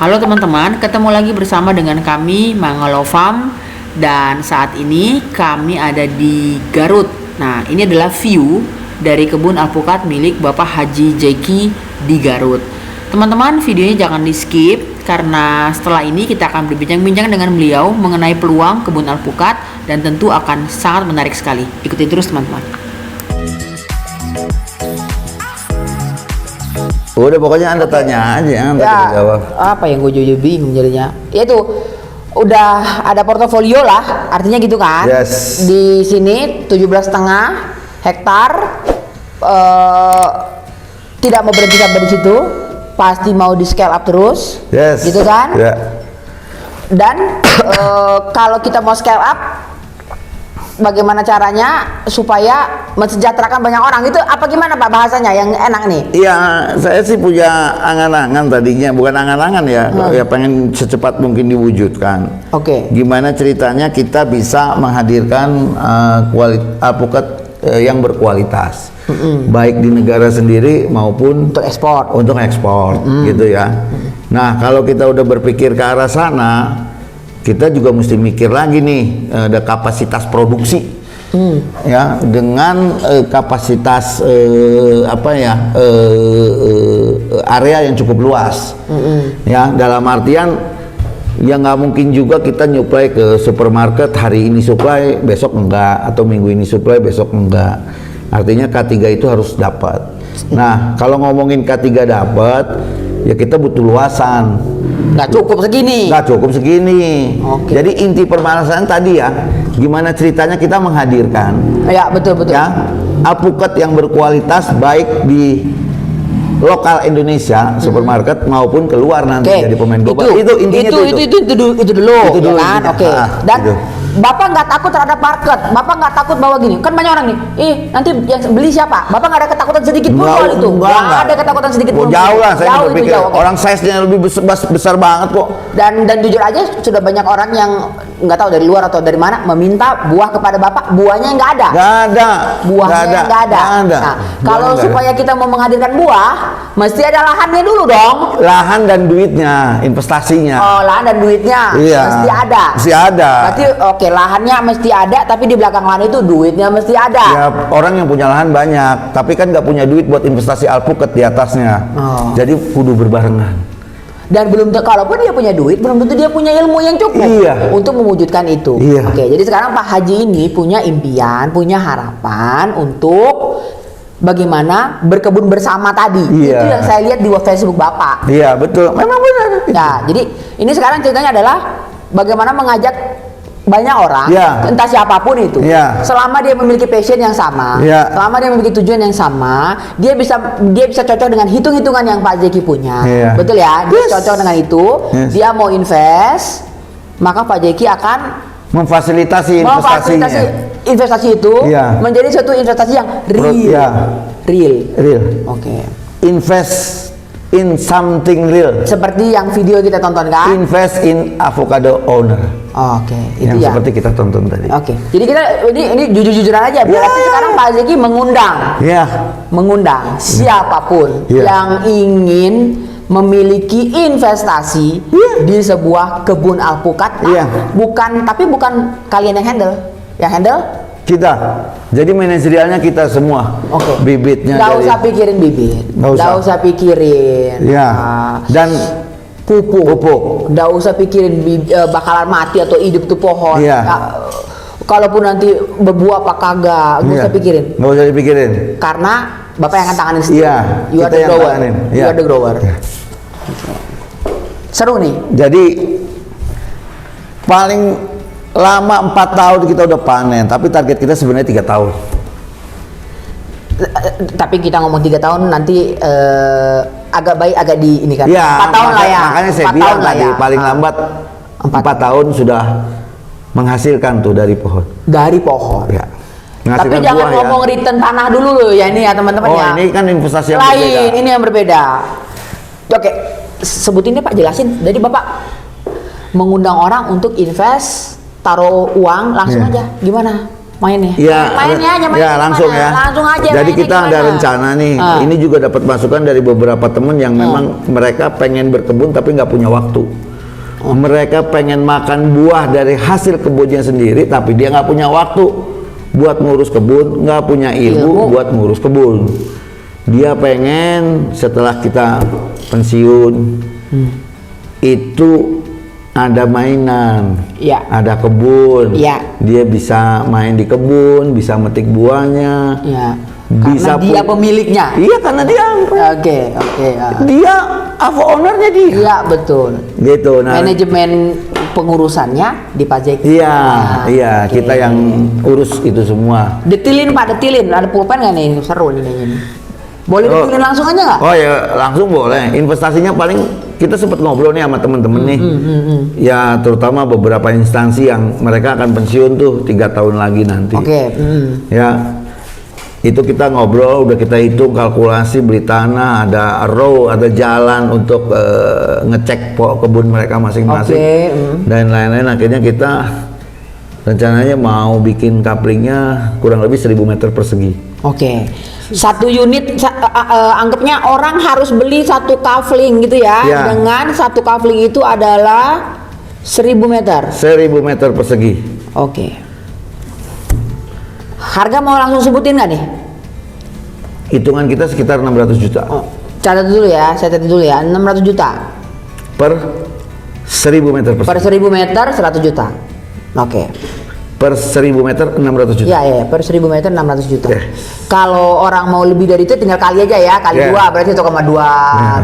Halo teman-teman, ketemu lagi bersama dengan kami Mangalo Farm. Dan saat ini kami ada di Garut. Nah, ini adalah view dari kebun alpukat milik Bapak Haji Jeki di Garut. Teman-teman, videonya jangan di skip, karena setelah ini kita akan berbincang-bincang dengan beliau mengenai peluang kebun alpukat, dan tentu akan sangat menarik sekali. Ikuti terus teman-teman. Udah pokoknya Anda tanya aja, Anda Ya, jawab. apa yang gue juga bingung jadinya. Ya itu udah ada portofolio lah, artinya gitu kan. Yes. Di sini 17,5 hektar, tidak mau berhenti sampai di situ, pasti mau di scale up terus. Yes. Gitu kan? Ya. Dan kalau kita mau scale up, bagaimana caranya supaya mensejahterakan banyak orang, itu apa gimana Pak bahasanya yang enak nih? Iya, saya sih punya angan-angan tadinya, bukan angan-angan ya, ya pengen secepat mungkin diwujudkan. Oke. Gimana ceritanya kita bisa menghadirkan alpukat yang berkualitas, baik di negara sendiri maupun Untuk ekspor. gitu ya. Nah, kalau kita udah berpikir ke arah sana, kita juga mesti mikir lagi nih, ada kapasitas produksi, ya, dengan kapasitas area yang cukup luas, ya, dalam artian ya nggak mungkin juga kita nyuplai ke supermarket, hari ini supply besok enggak, atau minggu ini supply besok enggak. Artinya K3 itu harus dapat. Nah, kalau ngomongin K3 dapat, ya kita butuh luasan. Nggak cukup segini. Nggak cukup segini. Oke. Jadi inti permasalahan tadi ya, gimana ceritanya kita menghadirkan, Ya, betul. ya, alpukat yang berkualitas baik di lokal Indonesia, supermarket maupun keluar nanti jadi pemain global. Itu intinya itu dulu, Itu dulu ya kan? intinya. Oke. Dan Gitu. Bapak nggak takut terhadap market, Bapak nggak takut bahwa gini, kan banyak orang nih, nanti yang beli siapa? Bapak nggak ada ketakutan sedikit pun soal itu? Nggak ada ketakutan sedikit pun. Jauh lah, saya Jauh itu, berpikir jauh, oke. orang size-nya lebih besar banget kok. Dan jujur aja sudah banyak orang yang nggak tahu dari luar atau dari mana meminta buah kepada Bapak, buahnya nggak ada. Nggak ada. Buahnya nggak ada. Nggak ada. Nah, Buahnya kalau nggak ada. supaya kita mau menghadirkan buah, mesti ada lahannya dulu dong. Lahan dan duitnya, investasinya. Oh, lahan dan duitnya Iya. mesti ada. Mesti ada. Berarti oke, lahannya mesti ada, tapi di belakang lahan itu duitnya mesti ada. Ya, orang yang punya lahan banyak, tapi kan nggak punya duit buat investasi alpukat di atasnya. Oh. Jadi kudu berbarengan. Dan kalaupun dia punya duit, belum tentu dia punya ilmu yang cukup untuk mewujudkan itu. Iya. Oke, jadi sekarang Pak Haji ini punya impian, punya harapan untuk bagaimana berkebun bersama tadi. Iya. Itu yang saya lihat di Facebook Bapak. Iya, betul. Memang benar. Nah, jadi ini sekarang ceritanya adalah bagaimana mengajak banyak orang, entah siapapun itu, selama dia memiliki passion yang sama, selama dia memiliki tujuan yang sama, dia bisa cocok dengan hitung-hitungan yang Pak Jeki punya, betul ya? Dia cocok dengan itu, dia mau invest, maka Pak Jeki akan memfasilitasi investasi itu menjadi suatu investasi yang real. Oke. Invest in something real. Seperti yang video kita tonton kan? Invest in avocado owner. Oke, itu yang ya. seperti kita tonton tadi. Oke. Jadi kita ini jujur-jujuran aja. Berarti sekarang Pak Zeki mengundang siapapun yang ingin memiliki investasi di sebuah kebun alpukat. Bukan kalian yang handle. Yang handle kita. Jadi manajerialnya kita semua. Oke. Bibitnya. Nggak usah pikirin bibit. Nggak usah pikirin. Dan pupuk. Nggak usah pikirin bakalan mati atau hidup tuh pohon. Kalaupun nanti berbuah apa kagak, nggak usah pikirin. Nggak usah dipikirin. Karena Bapak yang akan tanganin sendiri. You are the grower. You are the grower. Seru nih. Jadi paling lama 4 tahun kita udah panen, tapi target kita sebenarnya 3 tahun. Tapi kita ngomong 3 tahun nanti agak di ini kan. 4 tahun lah ya. Makanya saya bilang tadi paling lambat 4 tahun sudah menghasilkan tuh dari pohon. Dari pohon. Ya. Tapi jangan ngomong return tanah dulu loh ya ini ya teman-teman ya. Oh, ini kan investasi yang lain, berbeda. ini yang berbeda. Oke, sebutin deh Pak, jelasin. Jadi Bapak mengundang orang untuk invest, taruh uang langsung aja. Gimana? mainnya? Ya, Mainnya aja, ya langsung ya. Langsung aja. Jadi mainnya kita ada gimana? rencana nih. Ini juga dapat masukan dari beberapa temen yang memang mereka pengen berkebun tapi nggak punya waktu. Mereka pengen makan buah dari hasil kebunnya sendiri, tapi dia nggak punya waktu buat ngurus kebun, nggak punya ilmu buat ngurus kebun. Dia pengen setelah kita pensiun itu ada mainan, Ya. ada kebun, Ya. dia bisa main di kebun, bisa metik buahnya, Ya. bisa Karena dia pemiliknya. Iya, karena dia Oke. dia ownernya dia, Iya betul. gitu. Nah, Manajemen pengurusannya di Pak Zeki. iya, Nah, iya, oke. kita yang urus itu semua. Detilin Pak, detilin. Ada pulpen nggak nih? Seru ini. Boleh detilin langsung aja nggak? Oh ya, langsung boleh. Investasinya paling kita sempat ngobrol nih sama temen-temen nih. Ya, terutama beberapa instansi yang mereka akan pensiun tuh 3 tahun lagi nanti. Oke. Ya, itu kita ngobrol, udah kita hitung kalkulasi beli tanah, ada row, ada jalan untuk ngecek kebun mereka masing-masing. Oke, Dan lain-lain. Akhirnya kita rencananya mau bikin kaplingnya kurang lebih 1000 meter persegi. Oke. Satu unit anggapnya orang harus beli satu kafling gitu ya. Ya. Dengan satu kafling itu adalah 1000 meter. 1000 meter persegi. Oke. Harga mau langsung sebutin nggak nih? Hitungan kita sekitar 600 juta Oh, catat dulu ya, saya catat dulu ya. 600 juta per 1000 meter persegi. per 1000 meter 100 juta. Oke. Per 1000 meter 600 juta. Ya, per 1000 meter 600 juta. Oke. Kalau orang mau lebih dari itu tinggal kali aja ya, kali Ya. 2 berarti 1,2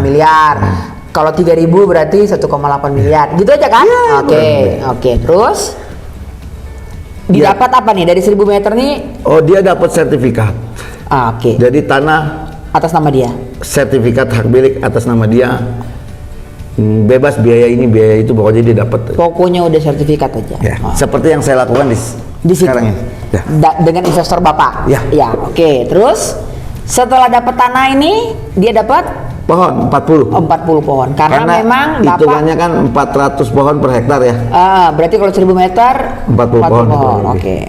miliar. Kalau 3000 berarti 1,8 miliar. Gitu aja kan? Ya, Oke. Terus didapat apa nih dari 1000 meter nih? Oh, dia dapat sertifikat. Oke. Jadi tanah Atas nama dia. sertifikat hak milik atas nama dia, bebas biaya ini biaya itu, pokoknya dia dapat. Pokoknya udah sertifikat aja. Ya, Oh. seperti yang saya lakukan Di situ. sekarang ini. Ya. Dengan investor Bapak. Ya. Oke. Terus setelah dapat tanah ini dia dapat Pohon 40. 40 pohon karena memang Bapak hitungannya kan 400 pohon per hektar ya. berarti kalau 1000 meter 40 pohon. Oke.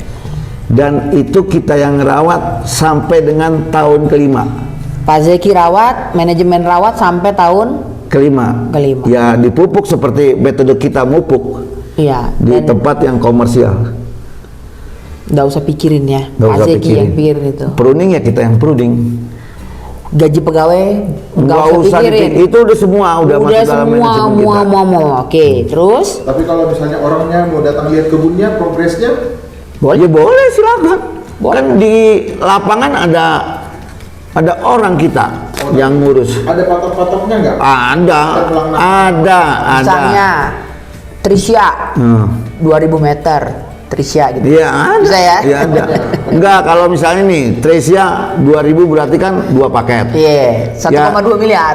Dan itu kita yang ngerawat sampai dengan tahun kelima. Pak Zeki rawat, manajemen rawat sampai tahun Kelima. Ya, dipupuk seperti metode kita mupuk iya. di Dan tempat yang komersial. nggak usah pikirin ya. Nggak Pak usah Zeki yang pikirin itu. Pruning ya kita yang pruning. Gaji pegawai nggak usah pikirin. Itu udah semua udah masuk dalam semua manajemen kita. Oke. Terus Tapi kalau misalnya orangnya mau datang lihat kebunnya, progresnya Boleh, ya boleh, silakan. Boleh. Kan di lapangan ada orang kita yang ngurus. ada patok-patoknya nggak? Ada. misalnya Trisha Hmm. 2000 meter Trisha gitu. Iya, ada. Bisa ya? Iya, ada. Enggak, kalau misalnya nih Tresia 2000 berarti kan 2 paket. Iya, 1,2 miliar.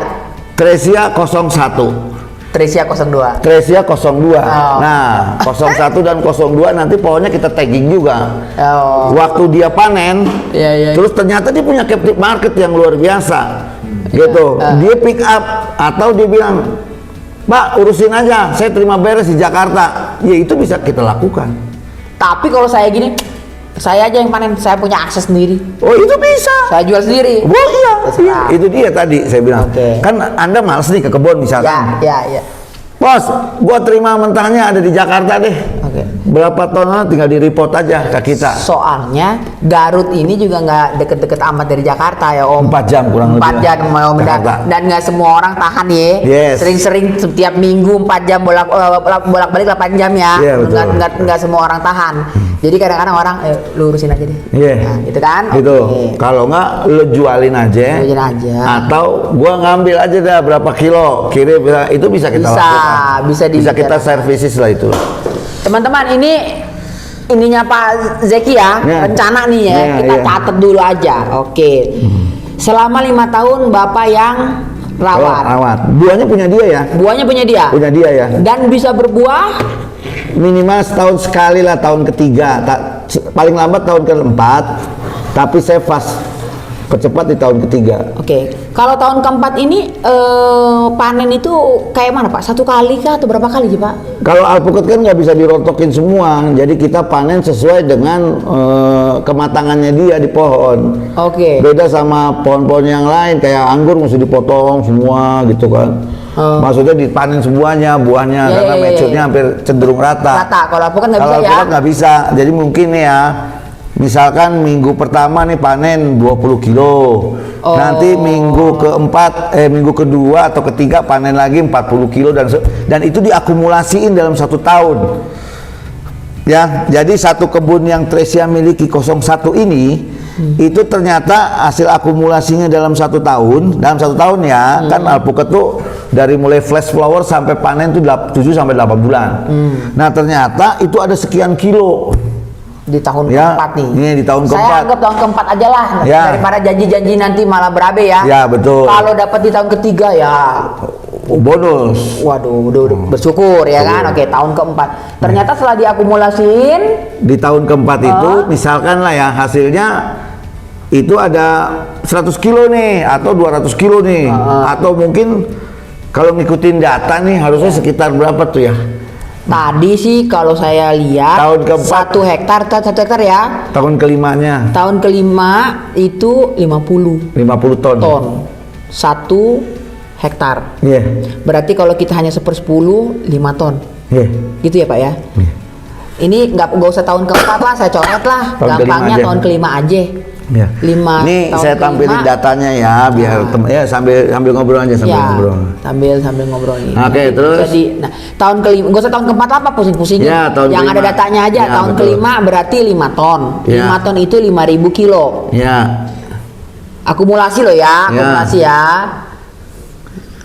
Tresia 01. Trisha 02. Tresia 02. Oh. Nah, 01 dan 02 nanti pohonnya kita tagging juga. Oh. Waktu dia panen, Iya. terus ternyata dia punya captive market yang luar biasa. Gitu. Dia pick up atau dia bilang, "Pak, urusin aja, saya terima beres di Jakarta." Ya itu bisa kita lakukan. Tapi kalau saya gini, saya aja yang panen, saya punya akses sendiri. Oh, itu bisa. Saya jual sendiri. Oh iya, Terserah. itu dia tadi saya bilang. Oke. Kan Anda males nih ke kebun misalkan. Ya. Bos, gua terima mentahnya ada di Jakarta deh. Oke. Berapa ton tinggal di report aja ke kita. Soalnya Garut ini juga nggak deket-deket amat dari Jakarta ya Om. 4 jam kurang lebih. 4 jam Om. Jakarta. Dan nggak semua orang tahan ya. Yes. Sering-sering setiap minggu 4 jam bolak-balik 8 jam ya. Iya, betul. Nggak semua orang tahan. Jadi kadang-kadang orang lurusin aja deh. Iya. Nah, gitu kan? Gitu. Oke. Kalau nggak lo jualin aja. Jualin aja. Atau gua ngambil aja dah berapa kilo, kirim, itu bisa kita Bisa, lakukan. bisa kita services lah itu. Teman-teman, ininya Pak Zeki ya, Ya. rencana nih ya, Ya, kita ya. catat dulu aja. Oke. Selama 5 tahun Bapak yang rawat. Rawat. Buahnya punya dia ya. Buahnya punya dia. Punya dia ya. Dan bisa berbuah Minimal setahun sekali lah, tahun ketiga. Paling lambat tahun keempat. Tapi saya fast percepat di tahun ketiga. Oke. Kalau tahun keempat ini panen itu kayak mana Pak? Satu kali kah atau berapa kali sih Pak? Kalau alpukat kan nggak bisa dirontokin semua, jadi kita panen sesuai dengan kematangannya dia di pohon. Oke. Beda sama pohon-pohon yang lain kayak anggur mesti dipotong semua gitu kan. Maksudnya dipanen semuanya buahnya Ya, karena ya, ya, maturenya ya. hampir cenderung rata. Rata. Kalau alpukat nggak Kalau bisa ya? alpukat nggak bisa, jadi mungkin nih ya, misalkan minggu pertama nih panen 20 kilo, nanti minggu keempat, minggu kedua atau ketiga panen lagi 40 kilo dan itu diakumulasiin dalam 1 tahun. Ya, jadi satu kebun yang Tresia miliki 01 ini itu ternyata hasil akumulasinya dalam 1 tahun, ya kan alpukat tuh dari mulai flash flower sampai panen tuh 7 sampai 8 bulan. Nah, ternyata itu ada sekian kilo. Di tahun Ya, keempat nih. ini di tahun Saya keempat. anggap tahun keempat aja lah, Ya. daripada janji-janji nanti malah berabe ya. Ya, betul. Kalau dapat di tahun ketiga ya, Bonus. waduh, udah bersyukur ya kan. Oke, tahun keempat. Ternyata setelah diakumulasiin, Di tahun keempat itu misalkan lah ya hasilnya itu ada 100 kilo nih atau 200 kilo nih atau mungkin kalau ngikutin data nih harusnya sekitar berapa tuh ya? tadi sih kalau saya lihat Tahun keempat. 1 hektar ya. Tahun kelimanya Tahun kelima itu 50 50 ton. 1 hektar. Iya. Berarti kalau kita hanya 1/10, 5 ton. Iya. Gitu ya Pak ya? Ini nggak usah tahun keempat lah, saya coret lah. Tahun kelima Gampangnya aja. tahun kelima aja. Iya. 5 Nih tahun saya tampilin kelima. datanya ya biar ya sambil ngobrol aja sambil Ya, ngobrol. sambil ngobrol nih. Oke, terus? Jadi, nah, tahun kelima, gak usah tahun keempat apa pusing-pusingin. Ya, tahun yang ada kelima. datanya aja. Ya, Tahun betul. kelima berarti 5 ton. Ya. 5 ton itu 5.000 kilo. Ya. Akumulasi loh ya, akumulasi ya.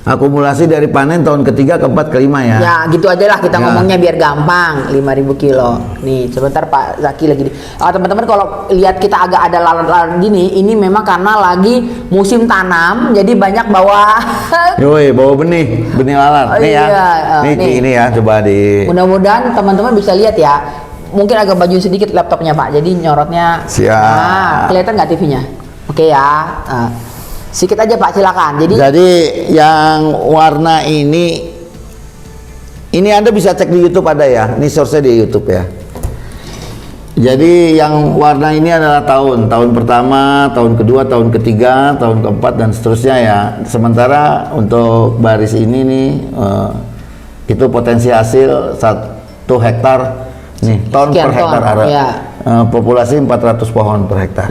Akumulasi dari panen tahun ketiga, keempat, kelima ya. Ya, gitu aja lah kita Ya. ngomongnya biar gampang. 5.000 kilo. Nih, sebentar Pak Zaki lagi. Teman-teman kalau lihat kita agak ada lalat-lalat gini, ini memang karena lagi musim tanam, jadi banyak bawa. Yoi, bawa benih lalat. Oh, Nih ya. iya, Nih nih. ini ya, coba di. Mudah-mudahan teman-teman bisa lihat ya. Mungkin agak baju sedikit laptopnya Pak, jadi nyorotnya. Siap. Nah, kelihatan nggak TV-nya? Oke ya. Nah, sedikit aja Pak, silakan. Jadi yang warna ini Anda bisa cek di YouTube ada ya. Ini source-nya di YouTube ya. Jadi yang warna ini adalah tahun pertama, tahun kedua, tahun ketiga, tahun keempat dan seterusnya ya. Sementara untuk baris ini nih itu potensi hasil 1 hektar nih ton Sekian per hektar ton, ada. ya. Populasi 400 pohon per hektar.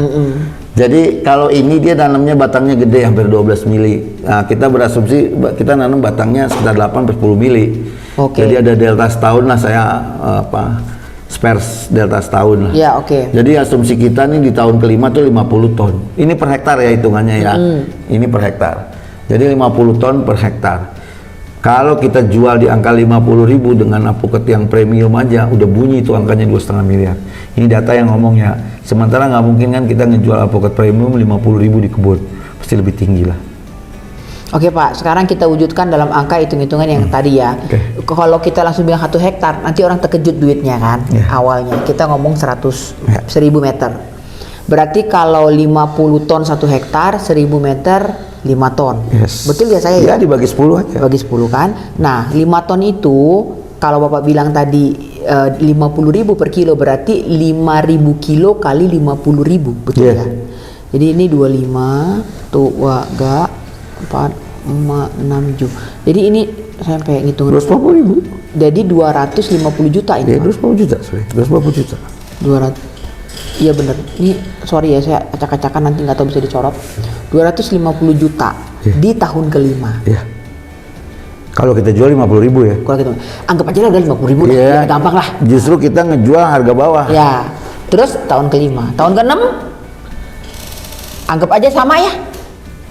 Jadi kalau ini dia nanamnya batangnya gede hampir 12 mili. Nah, kita berasumsi kita nanam batangnya sekitar 8-10 mili. Oke. Jadi ada delta setahun lah saya spares delta setahun lah. Ya, oke. Jadi asumsi kita nih di tahun kelima tuh 50 ton. Ini per hektar ya hitungannya ya. Ini per hektar. Jadi 50 ton per hektar. Kalau kita jual di angka 50.000 dengan alpukat yang premium aja udah bunyi itu angkanya 2,5 miliar. Ini data yang ngomong ya. Sementara nggak mungkin kan kita ngejual alpukat premium 50.000 di kebun. Pasti lebih tinggi lah. Oke Pak, sekarang kita wujudkan dalam angka hitung-hitungan yang tadi ya. Oke. Kalau kita langsung bilang 1 hektar, nanti orang terkejut duitnya kan. Ya. Awalnya kita ngomong 100, Ya. 1000 meter. Berarti kalau 50 ton 1 hektar, 1000 meter 5 ton. Yes. Betul ya saya? Ya dibagi 10 aja. Bagi 10 kan. Nah, 5 ton itu kalau Bapak bilang tadi 50.000 per kilo berarti 5.000 kilo kali 50.000, betul Iya. ya? Jadi ini 25 tuh 4 5 6 7. Jadi ini sampai ngitung. 250.000. Jadi 250 juta ini. Ya 250 juta, sorry. 250 juta. 200. Iya bener. Ini sorry ya saya acak-acakan nanti nggak tahu bisa dicorot. 250 juta Iya. di tahun kelima. Ya. Kalau kita jual 50.000 ya. Kalau gitu, anggap aja udah 50.000 dah, Iya. biar gampang lah. Justru kita ngejual harga bawah. Ya, terus tahun kelima, tahun keenam, anggap aja sama ya,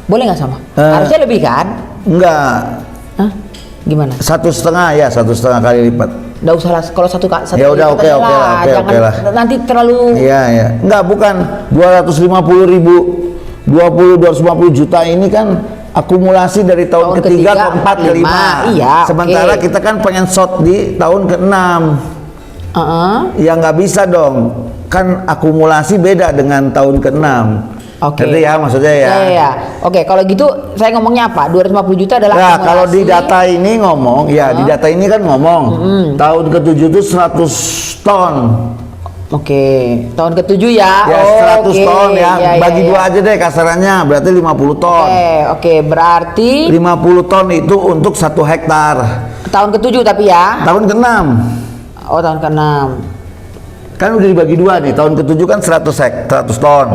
boleh nggak sama? Harusnya lebih kan? Enggak. Hah? Gimana? 1,5 ya, 1,5 kali lipat. Nggak usah lah, kalau satu Ya udah, lipat aja oke lah. lah, Jangan oke lah. nanti terlalu. Iya, iya. Enggak, bukan 250.000. 250 juta ini kan akumulasi dari tahun Tahun ketiga, ketiga, keempat, kelima. iya, Sementara oke. kita kan pengen shot di tahun keenam. Heeh. Ya nggak bisa dong. Kan akumulasi beda dengan tahun keenam. Oke. Ngerti ya maksudnya ya? Iya. Oke, kalau gitu saya ngomongnya apa? 250 juta adalah Nah, kalau di akumulasi. data ini ngomong, ya di data ini kan ngomong tahun ke-7 itu 100 ton. Oke, tahun ke-7 ya. Ya, Oh, 100 oke. ton ya. Iya, Bagi iya, dua iya. aja deh kasarannya, berarti 50 ton. Oke, berarti 50 ton itu untuk 1 hektar. tahun ke-7 tapi ya. Tahun ke-6 Oh, tahun ke-6. kan udah dibagi dua nih. Tahun ke-7 kan 100 ton.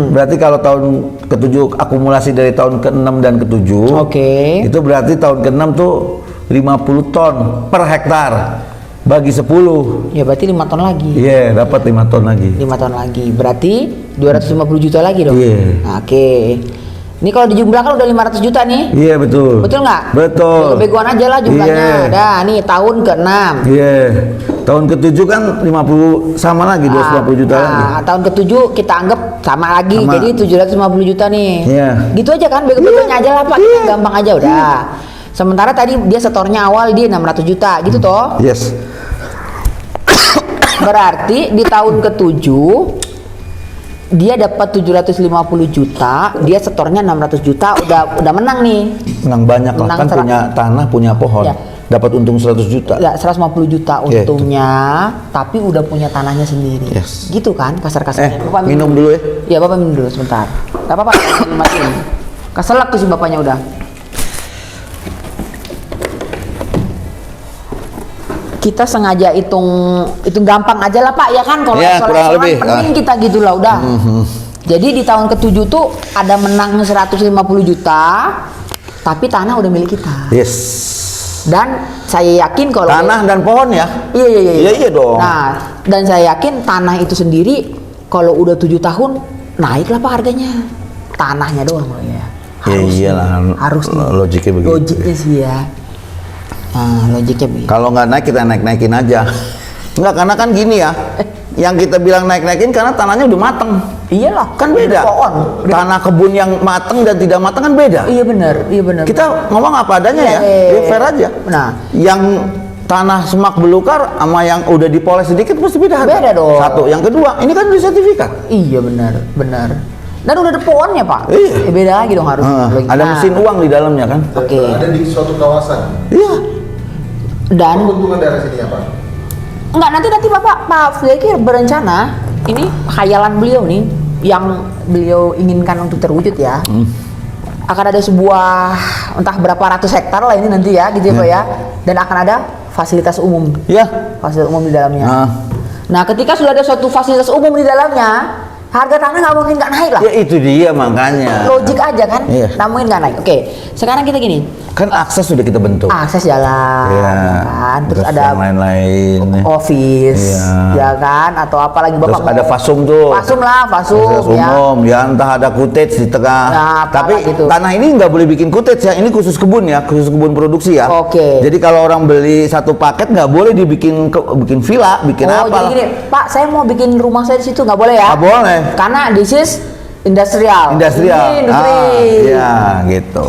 Berarti kalau tahun ke-7 akumulasi dari tahun ke-6 dan ke-7. Oke. Itu berarti tahun ke-6 tuh 50 ton per hektar. Bagi 10. Ya berarti 5 ton lagi. Iya, dapat 5 ton lagi. 5 ton lagi. Berarti 250 juta lagi dong. Iya. Oke. Ini kalau dijumlahkan udah 500 juta nih. Iya, betul. Betul nggak? Betul. Bego-begoan aja lah jumlahnya. Iya. Dah, nih tahun ke-6. Iya. Tahun ke-7 kan 50 sama lagi 250 juta lagi. Tahun ke-7 kita anggap sama lagi. Sama. Jadi 750 juta nih. Iya. Gitu aja kan, bego-begoannya aja lah Pak. Kita gampang aja udah. Sementara tadi dia setornya awal dia 600 juta gitu toh. Yes. Berarti di tahun ke-7 dia dapat 750 juta, dia setornya 600 juta, udah menang nih. Menang banyak lah, Menang kan punya tanah, punya pohon. Ya. Dapat untung 100 juta. Ya, 150 juta Iya, untungnya, tapi udah punya tanahnya sendiri. Yes. Gitu kan kasar-kasarnya. Bapak minum dulu ya. Ya, Bapak minum dulu sebentar. Gak apa-apa, matiin. Keselak tuh si bapaknya udah. Kita sengaja hitung gampang aja lah Pak ya kan, kalau Ya, kurang soal-soalan lebih. penting kita gitu lah udah. Jadi di tahun ke-7 tuh ada menang 150 juta, tapi tanah udah milik kita. Yes. Dan saya yakin kalau Tanah dan pohon ya. Iya. Iya, iya dong. Nah, dan saya yakin tanah itu sendiri kalau udah 7 tahun naik lah Pak harganya. Tanahnya doang loh ya. Ya iyalah. Harus nih. Logiknya begitu. Logiknya sih ya. Nah, logiknya begitu. Kalau nggak naik kita naik-naikin aja. Enggak, karena kan gini ya. Yang kita bilang naik-naikin karena tanahnya udah mateng. Iyalah, Kan beda. pohon. Tanah kebun yang mateng dan tidak mateng kan beda. Iya benar. Kita ngomong apa adanya ya. Iya. Fair aja. Nah. Yang tanah semak belukar sama yang udah dipoles sedikit pasti beda harga. Beda dong. Satu. Yang kedua, ini kan udah sertifikat. Iya benar. Dan udah ada pohonnya Pak. Iya. Beda lagi dong harus. Ada Nah, mesin uang di dalamnya kan. Oke. Ada di suatu kawasan. Iya. Dan Apa keuntungan daerah sini apa? enggak, nanti Pak Fikir berencana, ini khayalan beliau nih yang beliau inginkan untuk terwujud ya. Akan ada sebuah entah berapa ratus hektar lah ini nanti ya gitu ya Pak ya. Dan akan ada fasilitas umum. Iya. Fasilitas umum di dalamnya. Nah. Nah, ketika sudah ada suatu fasilitas umum di dalamnya, harga tanah nggak mungkin nggak naik lah. Ya itu dia makanya. Logik aja kan? Iya. Nggak mungkin nggak naik. Oke, sekarang kita gini, Kan akses sudah kita bentuk. akses jalan, Iya. kan? Terus Terus ada yang lain-lain. office, Iya. ya kan? Atau apa lagi Terus Bapak ada mau- fasum tuh. Fasum lah, fasum Fasilitas ya. umum, ya entah ada cottage di tengah. Nah, Tapi apalah gitu. tanah ini nggak boleh bikin cottage ya. Ini khusus kebun ya, khusus kebun produksi ya. Oke. Jadi kalau orang beli satu paket nggak boleh dibikin bikin villa, bikin Oh, apa? jadi gini, Pak, saya mau bikin rumah saya di situ nggak boleh ya? Nggak boleh. Karena this is industrial. Industrial. Ini industri. Iya, gitu.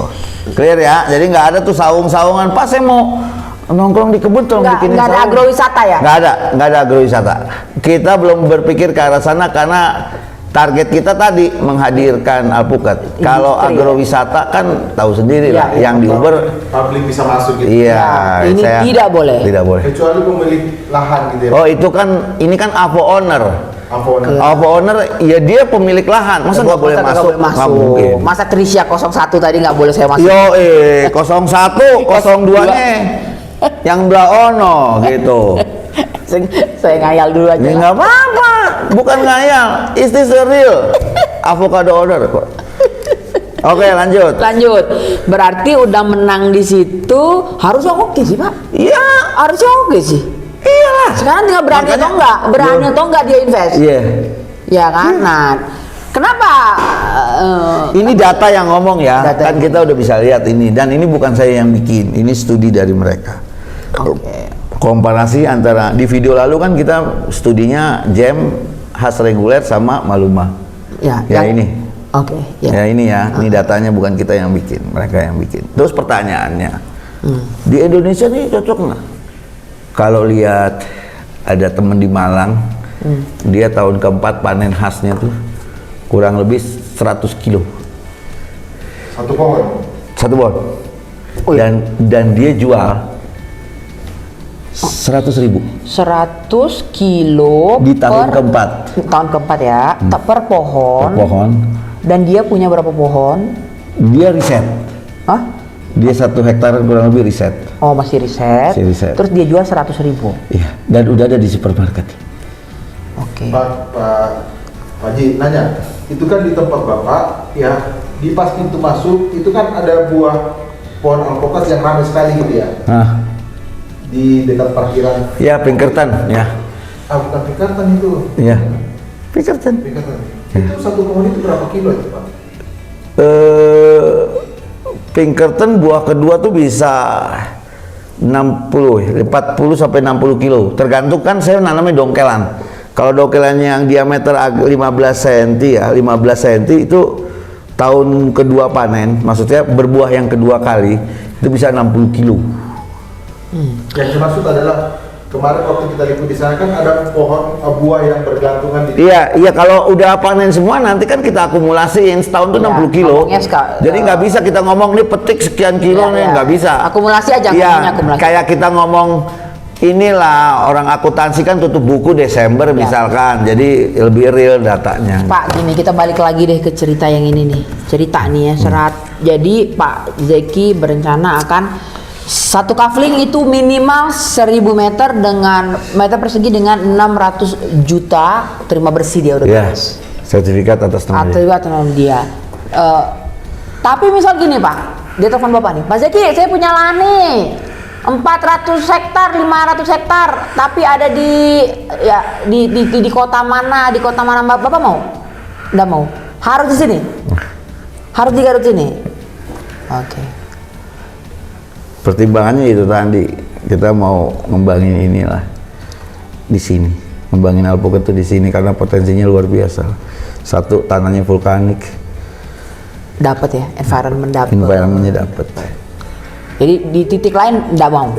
Clear ya. Jadi nggak ada tuh saung-saungan. Pas saya mau nongkrong di kebun tolong Nggak bikinin ada saung. agrowisata ya? Nggak ada agrowisata. Kita belum berpikir ke arah sana karena target kita tadi menghadirkan alpukat. Kalau Industri, agrowisata kan tahu sendiri lah, Iya, yang di Uber. Publik bisa masuk gitu. Iya, Ya, ini tidak boleh. Tidak boleh. Kecuali pemilik lahan gitu ya. Oh itu kan, ini kan AVO owner. Apa AVO owner, ya dia pemilik lahan. Masa nggak boleh Masa masuk? boleh masuk. Nggak mungkin. Masa Trisha 01 tadi nggak boleh saya masuk? Yo 01, 02-nya yang belah ono gitu. Saya ngayal dulu aja. Ya lah. nggak apa-apa, bukan ngayal. Is this a real avocado owner kok? Oke lanjut. Lanjut. Berarti udah menang di situ, harusnya oke sih Pak. Iya, Harusnya oke sih. iyalah. Sekarang tinggal berani Makanya- atau enggak? Berani atau enggak dia invest? Iya. Ya kan? Nah, kenapa? Ini data yang ngomong ya, Data kan yang kita udah bisa lihat ini, dan ini bukan saya yang bikin, ini studi dari mereka. Oke. Komparasi antara di video lalu kan kita studinya jam khas reguler sama maluma. Ya, Ya yang- ini. Oke, ya. Ya ini ya, ini datanya bukan kita yang bikin, mereka yang bikin. Terus pertanyaannya, di Indonesia nih cocok nggak? Kalau lihat ada temen di Malang, dia tahun keempat panen khasnya tuh kurang lebih 100 kilo. Satu pohon. Satu pohon. Oh, iya. Dan dia jual 100.000 100 kilo di tahun per keempat. tahun keempat ya, per pohon. Per pohon. Dan dia punya berapa pohon? Dia riset. Hah? Dia 1 hektar kurang lebih riset. Oh, masih riset. Masih riset. Terus dia jual 100.000. Iya. Dan udah ada di supermarket. Oke. Pak Haji nanya, itu kan di tempat Bapak ya, di pas pintu masuk itu kan ada buah pohon alpukat yang ramai sekali gitu ya, Nah, di dekat parkiran. ya Pinkerton, ya. Ah, bukan Pinkerton itu. Iya. Pinkerton. Pinkerton. Itu satu pohon itu berapa kilo itu Pak? Pinkerton buah kedua tuh bisa 40 sampai 60 kilo. Tergantung kan saya nanamnya dongkelan. Kalau dongkelannya yang diameter 15 cm ya, 15 cm itu tahun kedua panen, maksudnya berbuah yang kedua kali itu bisa 60 kilo. Yang dimaksud adalah kemarin waktu kita liput di sana kan ada pohon buah yang bergantungan di. Iya, kalau udah panen semua nanti kan kita akumulasiin setahun tuh Ya, 60 kilo. ngomongnya Jadi nggak bisa kita ngomong nih petik sekian kilo nih, nggak bisa. Akumulasi aja, Iya, ngomongnya akumulasi. kayak kita ngomong inilah orang akuntansi kan tutup buku Desember misalkan, jadi lebih real datanya. Pak, gini kita balik lagi deh ke cerita yang ini nih. Cerita nih ya, serat. Jadi Pak Zeki berencana akan satu kafling itu minimal 1000 meter dengan meter persegi dengan 600 juta terima bersih dia udah Ya, tulis. sertifikat atas nama dia. Atau nama dia. Tapi misal gini Pak, dia telepon Bapak nih, Pak Zeki saya punya lahan nih 400 hektar, 500 hektar, tapi ada di kota mana, Bapak mau? Nggak mau. Harus di sini. Harus di Garut sini. Oke. Pertimbangannya itu tadi, kita mau ngembangin inilah di sini, ngembangin alpukat itu di sini karena potensinya luar biasa. Satu, tanahnya vulkanik, Dapat ya, environmentnya dapat. dapat. Jadi di titik lain nggak mau.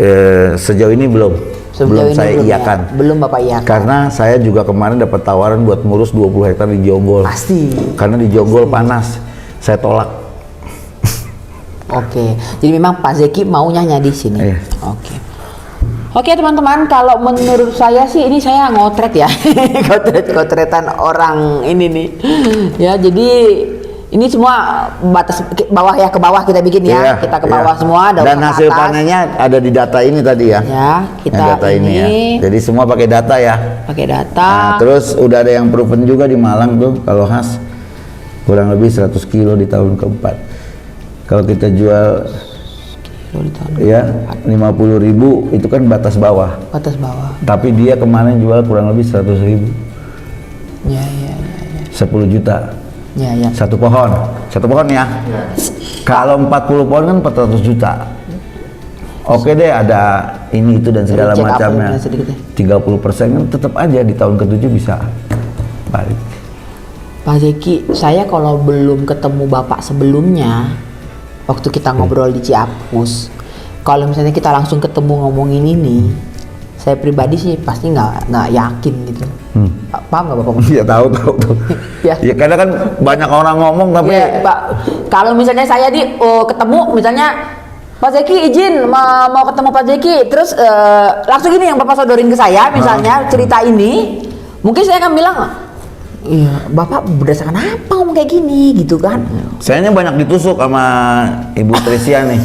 Sejauh ini belum saya iakan. Ya. Belum Bapak iakan. Karena saya juga kemarin dapat tawaran buat ngurus 20 hektar di Jonggol. Pasti. Karena di Jonggol panas, saya tolak. Oke, jadi memang Pak Zeki maunya di sini. Iya. Oke teman-teman, kalau menurut saya sih ini saya ngotret ya, ngotretan orang ini nih. Ya jadi ini semua batas bawah ya, ke bawah kita bikin ya, Iya, kita ke bawah iya. semua. Dan ke hasil atas. panennya ada di data ini tadi ya. Ya, kita Yang data ini ya. Jadi semua pakai data ya. pakai data. Nah, terus udah ada yang proven juga di Malang tuh, kalau khas kurang lebih 100 kilo di tahun keempat. Kalau kita jual ya 50.000 itu kan batas bawah. Batas bawah. Tapi dia kemarin jual kurang lebih 100.000. Ya. 10 juta. Ya. Satu pohon ya. Kalau 40 pohon kan 400 juta. Oke deh, ada ini itu dan segala Check up macamnya. sedikit ya. 30% kan tetap aja di tahun ke-7 bisa balik. Pak Zeki, saya kalau belum ketemu Bapak sebelumnya, waktu kita ngobrol di Ciapus, kalau misalnya kita langsung ketemu ngomongin ini, saya pribadi sih pasti nggak yakin gitu. Paham nggak Bapak? Iya tahu. Ya. Ya karena kan banyak orang ngomong tapi Iya, Pak. Kalau misalnya saya ketemu, misalnya Pak Zeki izin mau ketemu Pak Zeki, terus langsung ini yang Bapak sodorin ke saya, misalnya cerita ini, mungkin saya akan bilang, iya, Bapak berdasarkan apa ngomong kayak gini gitu kan? sayanya banyak ditusuk sama Ibu Tresia nih.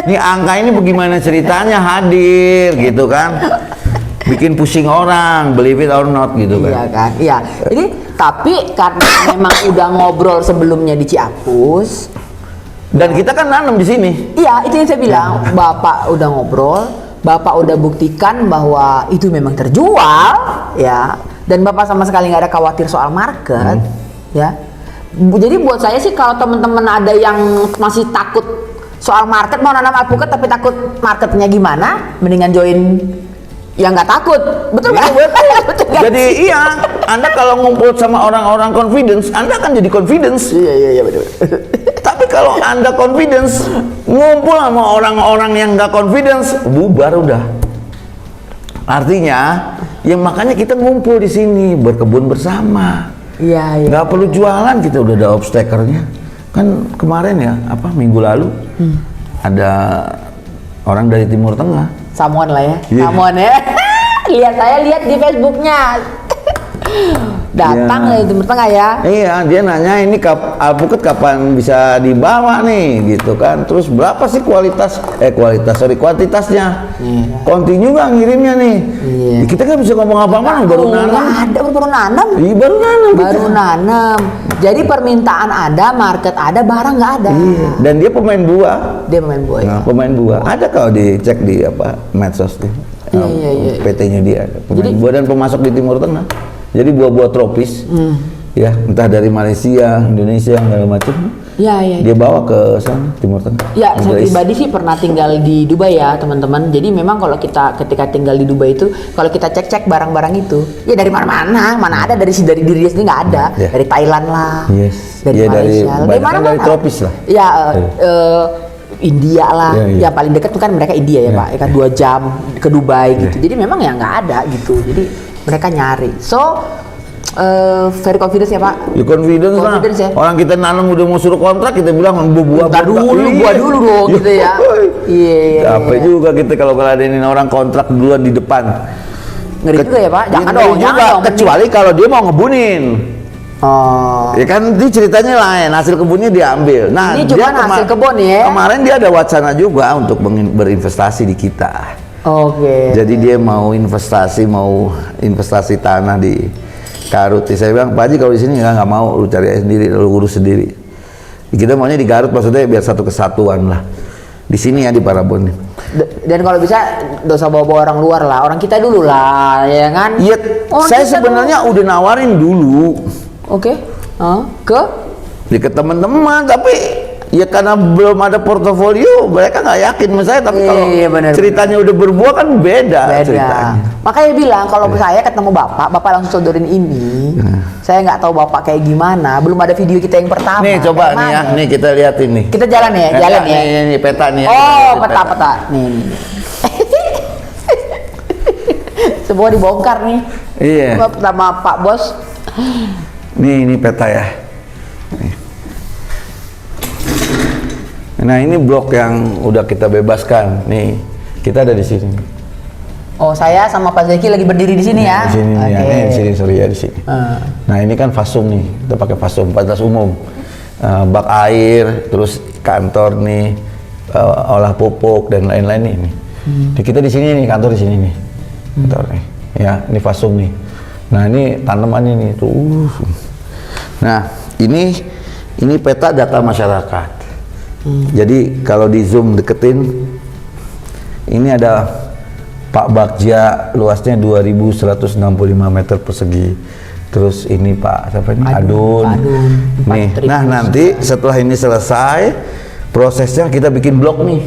Ini angka ini bagaimana ceritanya hadir gitu kan? Bikin pusing orang, believe it or not gitu kan? Iya kan? Iya. Ini tapi karena memang udah ngobrol sebelumnya di Ciapus. Dan kita kan nanam di sini. Iya, itu yang saya bilang. Bapak udah ngobrol, Bapak udah buktikan bahwa itu memang terjual, ya. Dan Bapak sama sekali nggak ada khawatir soal market, ya. Jadi buat saya sih kalau teman-teman ada yang masih takut soal market, mau nanam alpukat tapi takut marketnya gimana, mendingan join yang nggak takut, betul Iya, nggak? Betul nggak? Jadi iya, Anda kalau ngumpul sama orang-orang confidence, Anda akan jadi confidence. Iya betul. Tapi kalau Anda confidence, ngumpul sama orang-orang yang nggak confidence, bubar udah. Artinya, yang makanya kita ngumpul di sini, berkebun bersama. Iya, iya. Nggak perlu jualan, kita udah ada obstakernya. Kan kemarin ya, minggu lalu ada orang dari Timur Tengah. Samuan lah ya, Iya. Samuan ya. Saya lihat di Facebooknya. Datang dari Timur Tengah ya. Iya, dia nanya ini alpukat kapan bisa dibawa nih, gitu kan. Terus berapa sih kuantitasnya? Kontinu nggak ngirimnya nih? Iya. Ya, kita kan bisa ngomong apa-apa, baru nanam. Ada, baru nanam. Iya, baru nanam. Baru nanam. Jadi permintaan ada, market ada, barang nggak ada. Iya. Dan dia pemain buah. Dia pemain buah. Nah, pemain buah. Ada kalau dicek di medsos tuh. Iya. PT-nya dia, pemain Jadi- buah dan pemasok di Timur Tengah. Jadi buah-buah tropis, ya entah dari Malaysia, Indonesia, segala macam. Iya. Dia bawa ke sana Timur Tengah. Ya, saya Guys. pribadi sih pernah tinggal di Dubai ya, teman-teman. Jadi memang kalau kita ketika tinggal di Dubai itu, kalau kita cek-cek barang-barang itu, ya dari mana-mana, mana ada dari diri sendiri nggak ada. Ya. Dari Thailand lah, Yes. dari Ya, Malaysia, banyak kan dari tropis lah. Ya, India lah, Iya. ya paling dekat tuh kan mereka India ya, Iya, Pak, ya kan 2 jam ke Dubai gitu. Jadi memang ya nggak ada gitu. Jadi mereka nyari. So very confident ya Pak. Ya confidence lah. Confidence ya. Orang kita nanam udah mau suruh kontrak, kita bilang buah Bentar dulu, buah dulu dong gitu ya. Iya. Capek juga kita kalau ngeladenin orang kontrak duluan di depan. Ngeri juga ya Pak. Jangan Ngeri dong, juga, jangan dong. kecuali kalau dia mau ngebunin. Oh. Ya kan ini ceritanya lain, hasil kebunnya diambil. Nah, Ini cuma hasil kebun ya. Kemarin dia ada wacana juga untuk berinvestasi di kita. Oke. Jadi dia mau investasi tanah di Garut. Saya bilang, Pak Haji kalau di sini nggak mau, lu cari aja sendiri, lu urus sendiri. Kita maunya di Garut, maksudnya biar satu kesatuan lah. Di sini ya di Parabon. Dan kalau bisa nggak usah bawa orang luar lah, orang kita dulu lah, ya kan? Iya, Orang saya kita sebenarnya udah nawarin dulu. dulu. Oke. Ke? Ya ke teman-teman, tapi ya karena belum ada portofolio, mereka nggak yakin sama saya. Tapi kalau Iya, benar, ceritanya udah berbuah kan beda ceritanya. Makanya bilang kalau saya ketemu bapak langsung sodorin ini. Saya nggak tahu bapak kayak gimana, belum ada video kita yang pertama. Nih coba Kayak nih ya, mana? nih kita liatin nih. Kita jalan ya, jalan ya. Nih, peta nih. Oh, peta. Nih. Semua dibongkar nih. Iya. Sama Pak Bos. Ini peta ya. Nih. Nah ini blok yang udah kita bebaskan. Nih kita ada di sini. Oh, saya sama Pak Zeki lagi berdiri di sini ya. Di sini, Oke. ya, di sini, sorry ya di sini. Nah ini kan fasum nih, kita pakai fasum fasilitas umum, bak air, terus kantor nih, olah pupuk dan lain-lain nih. Jadi kita di sini nih, kantor di sini nih, kantor nih, ya ini fasum nih. Nah ini tanamannya nih tuh. Nah ini peta data masyarakat. Jadi kalau di zoom deketin, ini ada Pak Bagja, luasnya 2.165 meter persegi. Terus ini Pak siapa ini? Adun. Nih, nah nanti setelah ini selesai prosesnya kita bikin blok nih.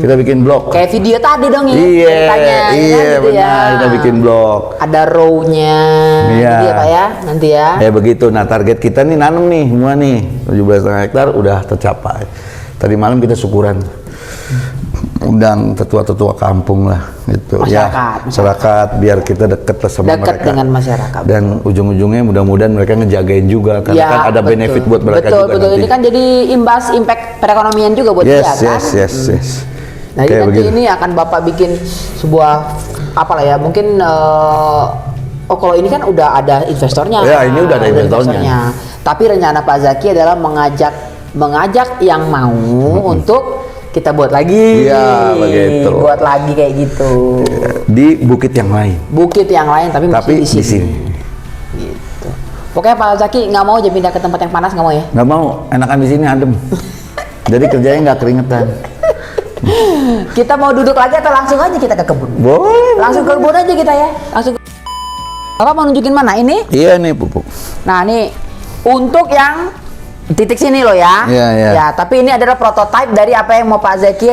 Kita bikin blok. Kayak video tadi dong ya. Iya, ceritanya, ya kan, iya gitu benar. ya. Kita bikin blok. Ada row-nya. Iya. Gitu ya Pak ya, nanti ya. Ya begitu. Nah target kita nih nanam nih semua nih 17,5 hektar udah tercapai. Tadi malam kita syukuran. Undang tetua-tetua kampung lah gitu masyarakat biar kita deket lah sama Dekat mereka dengan masyarakat. dan ujung-ujungnya mudah-mudahan mereka ngejagain juga karena Ya, kan ada betul. benefit buat mereka betul, juga betul. nanti. Ini kan jadi impact perekonomian juga buat dia kan. yes. Nah, Kayak jadi nanti begitu. ini akan Bapak bikin sebuah apalah ya, mungkin oh kalau ini kan udah ada investornya. Ya, ini udah ada investornya. Tapi rencana Pak Zaki adalah mengajak yang mau untuk kita buat lagi. Iya, begitu. Buat lagi kayak gitu. Di bukit yang lain. Bukit yang lain tapi Tapi mesti di sini. Gitu. Pokoknya Pak Zaki nggak mau aja pindah ke tempat yang panas, nggak mau ya? Nggak mau, enakan di sini adem. Jadi kerjanya nggak keringetan. Kita mau duduk lagi atau langsung aja kita ke kebun? Boleh. Langsung ke kebun aja kita ya. Langsung. Bapak mau nunjukin mana ini? Iya nih pupuk. Nah, nih untuk yang titik sini loh ya. Iya, iya. Ya, tapi ini adalah prototipe dari apa yang mau Pak Zaki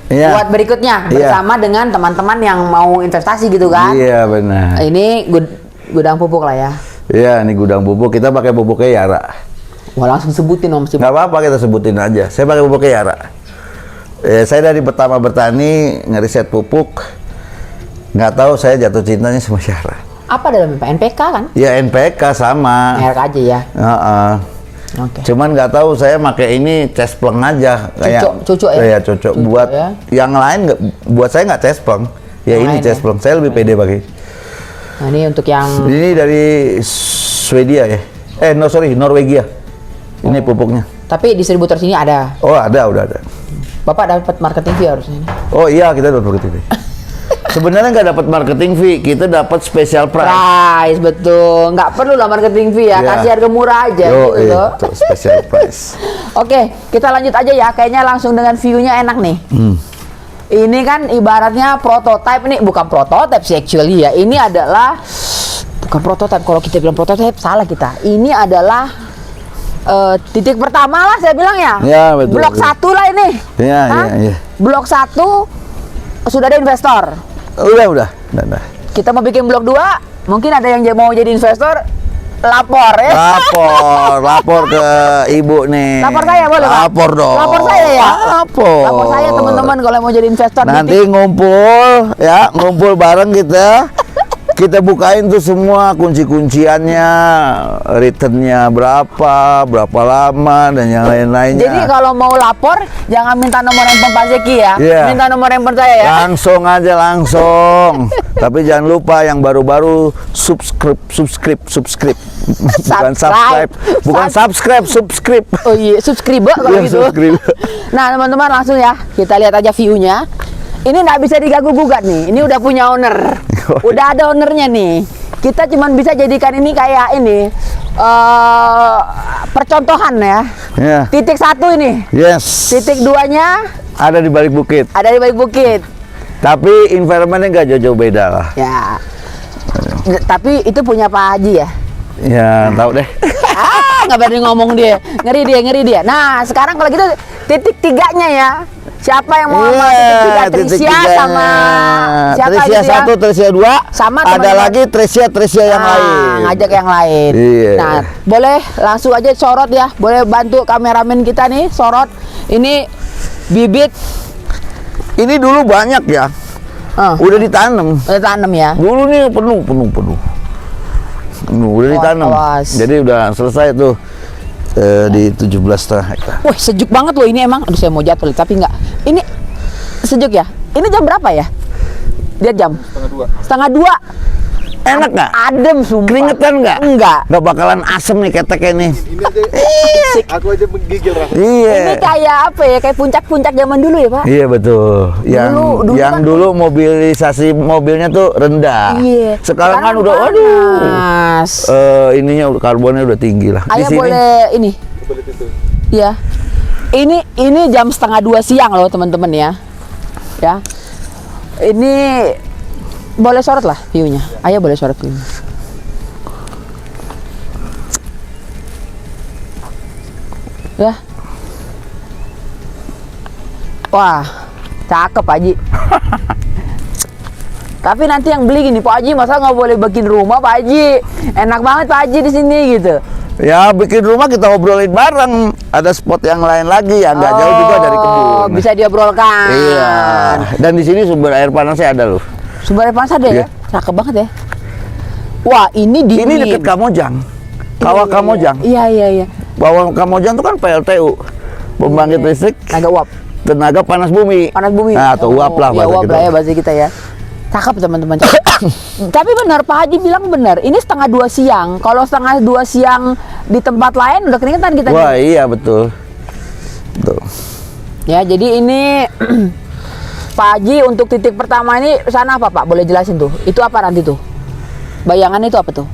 Iya. buat berikutnya Iya. bersama dengan teman-teman yang mau investasi gitu kan. Iya benar. Ini gudang pupuk lah ya. Iya, ini gudang pupuk. Kita pakai pupuknya Yara. Wah, langsung sebutin Om. Nggak apa-apa kita sebutin aja. Saya pakai pupuknya Yara. Saya dari pertama bertani ngeriset pupuk, nggak tahu saya jatuh cintanya sama Yara. Apa dalamnya Pak? NPK kan? Ya NPK sama. Merek aja ya. Heeh. Oke. Cuman nggak tahu saya pakai ini cespleng aja kayak Cocok ya? Kayak cocok buat ya. yang lain nggak, buat saya nggak cespleng. Ya Yang ini lain cespleng. Saya lebih pede pakai. Nah ini untuk yang Ini dari Swedia ya. Norwegia. Ini pupuknya. tapi distributor sini ada. Oh ada, udah ada. Bapak dapat marketing fee harusnya ini. Oh iya, kita dapat marketing fee. Sebenarnya nggak dapat marketing fee, kita dapat special price. Price betul, nggak perlu lah marketing fee ya, Iya. kasih harga murah aja Yo, gitu. itu special price. Oke, kita lanjut aja ya. Kayaknya langsung dengan view-nya enak nih. Ini kan ibaratnya prototype, ini bukan prototype sih actually ya. Ini adalah bukan prototype. Kalau kita bilang prototype salah kita. Ini adalah titik pertama lah saya bilang ya. Ya, betul, Blok betul. 1 lah ini. Iya, Hah? iya. Blok 1 sudah ada investor. Udah. Kita mau bikin blok 2, mungkin ada yang mau jadi investor, lapor ya. Lapor ke ibu nih. Lapor saya boleh, Pak? Lapor dong. Lapor saya ya. Lapor. Lapor saya teman-teman kalau mau jadi investor. Nanti ngumpul bareng kita bukain tuh semua kunci-kunciannya, returnnya berapa lama dan yang lain-lainnya. Jadi kalau mau lapor jangan minta nomor handphone Pak Zeki ya. Iya. Minta nomor handphone saya ya. Langsung aja. Tapi jangan lupa yang baru-baru subscribe. Bukan subscribe. Oh iya, subscribe kalau Iya, gitu. subscribe. Nah, teman-teman langsung ya. Kita lihat aja view-nya. Ini nggak bisa diganggu-gugat nih. Ini udah punya owner. Udah ada ownernya nih. Kita cuman bisa jadikan ini kayak ini percontohan ya. Ya. Titik 1 ini. Yes. Titik 2-nya Ada di balik bukit. ada di balik bukit. Tapi environment-nya nggak jauh-jauh beda lah. Ya. Tapi itu punya Pak Haji ya. Ya, tahu deh. Nggak berani ngomong dia. Ngeri dia. Nah, sekarang kalau gitu titik 3-nya ya. Siapa yang mau sama titik 3? Tricia sama siapa Tricia gitu ya? 1, Tricia 2. Sama ada teman-teman. lagi Tricia yang lain. Ngajak yang lain. Iya. Nah, boleh langsung aja sorot ya. Boleh bantu kameramen kita nih sorot. Ini bibit Ini dulu banyak ya. Udah ditanam. udah tanam ya. Dulu nih penuh. Udah ditanam. awas. Jadi udah selesai tuh di 17,5 hektar. Wah, sejuk banget loh ini emang. Aduh, saya mau jatuh tapi enggak. Ini sejuk ya. Ini jam berapa ya? Lihat jam. Setengah dua. Enak nggak? Adem sumpah. Keringetan nggak? Enggak. Nggak bakalan asem nih keteknya nih. Ini aja, aku aja menggigil rasanya. Iya. Ini kayak apa ya? Kayak puncak-puncak zaman dulu ya, Pak? Iya betul. Dulu Yang kan- dulu mobilisasi mobilnya tuh rendah. Iya. Sekarang kan udah aduh. panas. Ininya karbonnya udah tinggi lah. Di Ayah sini boleh ini. Iya. Ini jam setengah 2 siang loh teman-teman ya. Ya. Ini boleh sorot lah view-nya. Ayah boleh sorot view-nya. Ya. Wah, cakep Pak Haji. Tapi nanti yang beli gini, Pak Haji masa nggak boleh bikin rumah Pak Haji? Enak banget Pak Haji di sini gitu. ya bikin rumah kita obrolin bareng. Ada spot yang lain lagi yang nggak jauh juga dari kebun. Bisa diobrolkan. Iya. Dan di sini sumber air panasnya ada loh. Sumber air panas ada ya? Iya. Cakep banget ya. Wah, ini dingin. Ini deket Kamojang. Kawah Kamojang. Iya. Bawah Kamojang itu kan PLTU. Pembangkit listrik Tenaga uap. tenaga panas bumi. Panas bumi. Nah, atau uap lah ya, bahasa uap kita. lah ya bahasa kita ya. Cakep teman-teman. Cakep. Tapi benar Pak Haji bilang benar. Ini setengah 2 siang. Kalau setengah 2 siang di tempat lain udah keringetan kita. Wah, nih. iya betul. Betul. Ya, jadi ini Pak Haji untuk titik pertama ini sana apa Pak? Boleh jelasin tuh. Itu apa nanti tuh? Bayangan itu apa tuh?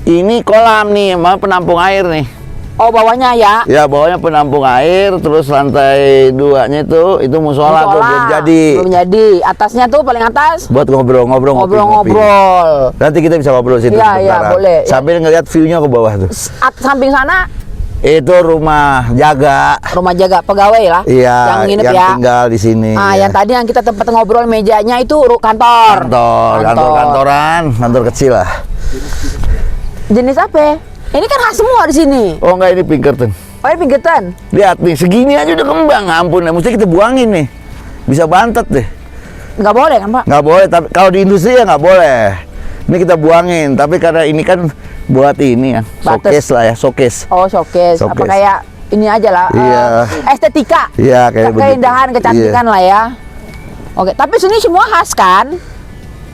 Ini kolam nih, mah penampung air nih. Oh, bawahnya ya. Ya, bawahnya penampung air, terus lantai 2-nya itu musola tuh belum jadi. Belum jadi. Atasnya tuh paling atas Buat ngobrol-ngobrol, ngopi-ngopi. ngobrol-ngobrol. Nanti kita bisa ngobrol situ Iya, sebentar. boleh. Sambil ngeliat view-nya ke bawah tuh. Samping sana Itu rumah jaga. rumah jaga pegawai lah. Iya, yang nginep yang ya. tinggal di sini. Ah, ya. yang tadi yang kita tempat ngobrol mejanya itu kantor. Kantor-kantoran, kantor kecil lah. Jenis apa? Ini kan khas semua di sini. Oh enggak, ini Pinkerton. Oh, ini Pinkerton. Lihat nih, segini aja udah kembang. Ampun, mesti kita buangin nih. Bisa bantet deh. Nggak boleh kan Pak? Nggak boleh, tapi kalau di industri ya nggak boleh. Ini kita buangin, tapi karena ini kan buat ini ya, showcase lah ya, showcase. Oh, showcase. Apa Showcase. kayak ini aja lah. Iya. Estetika. Iya, kayak begitu. Keindahan, kecantikan lah ya. Oke, tapi sini semua khas kan?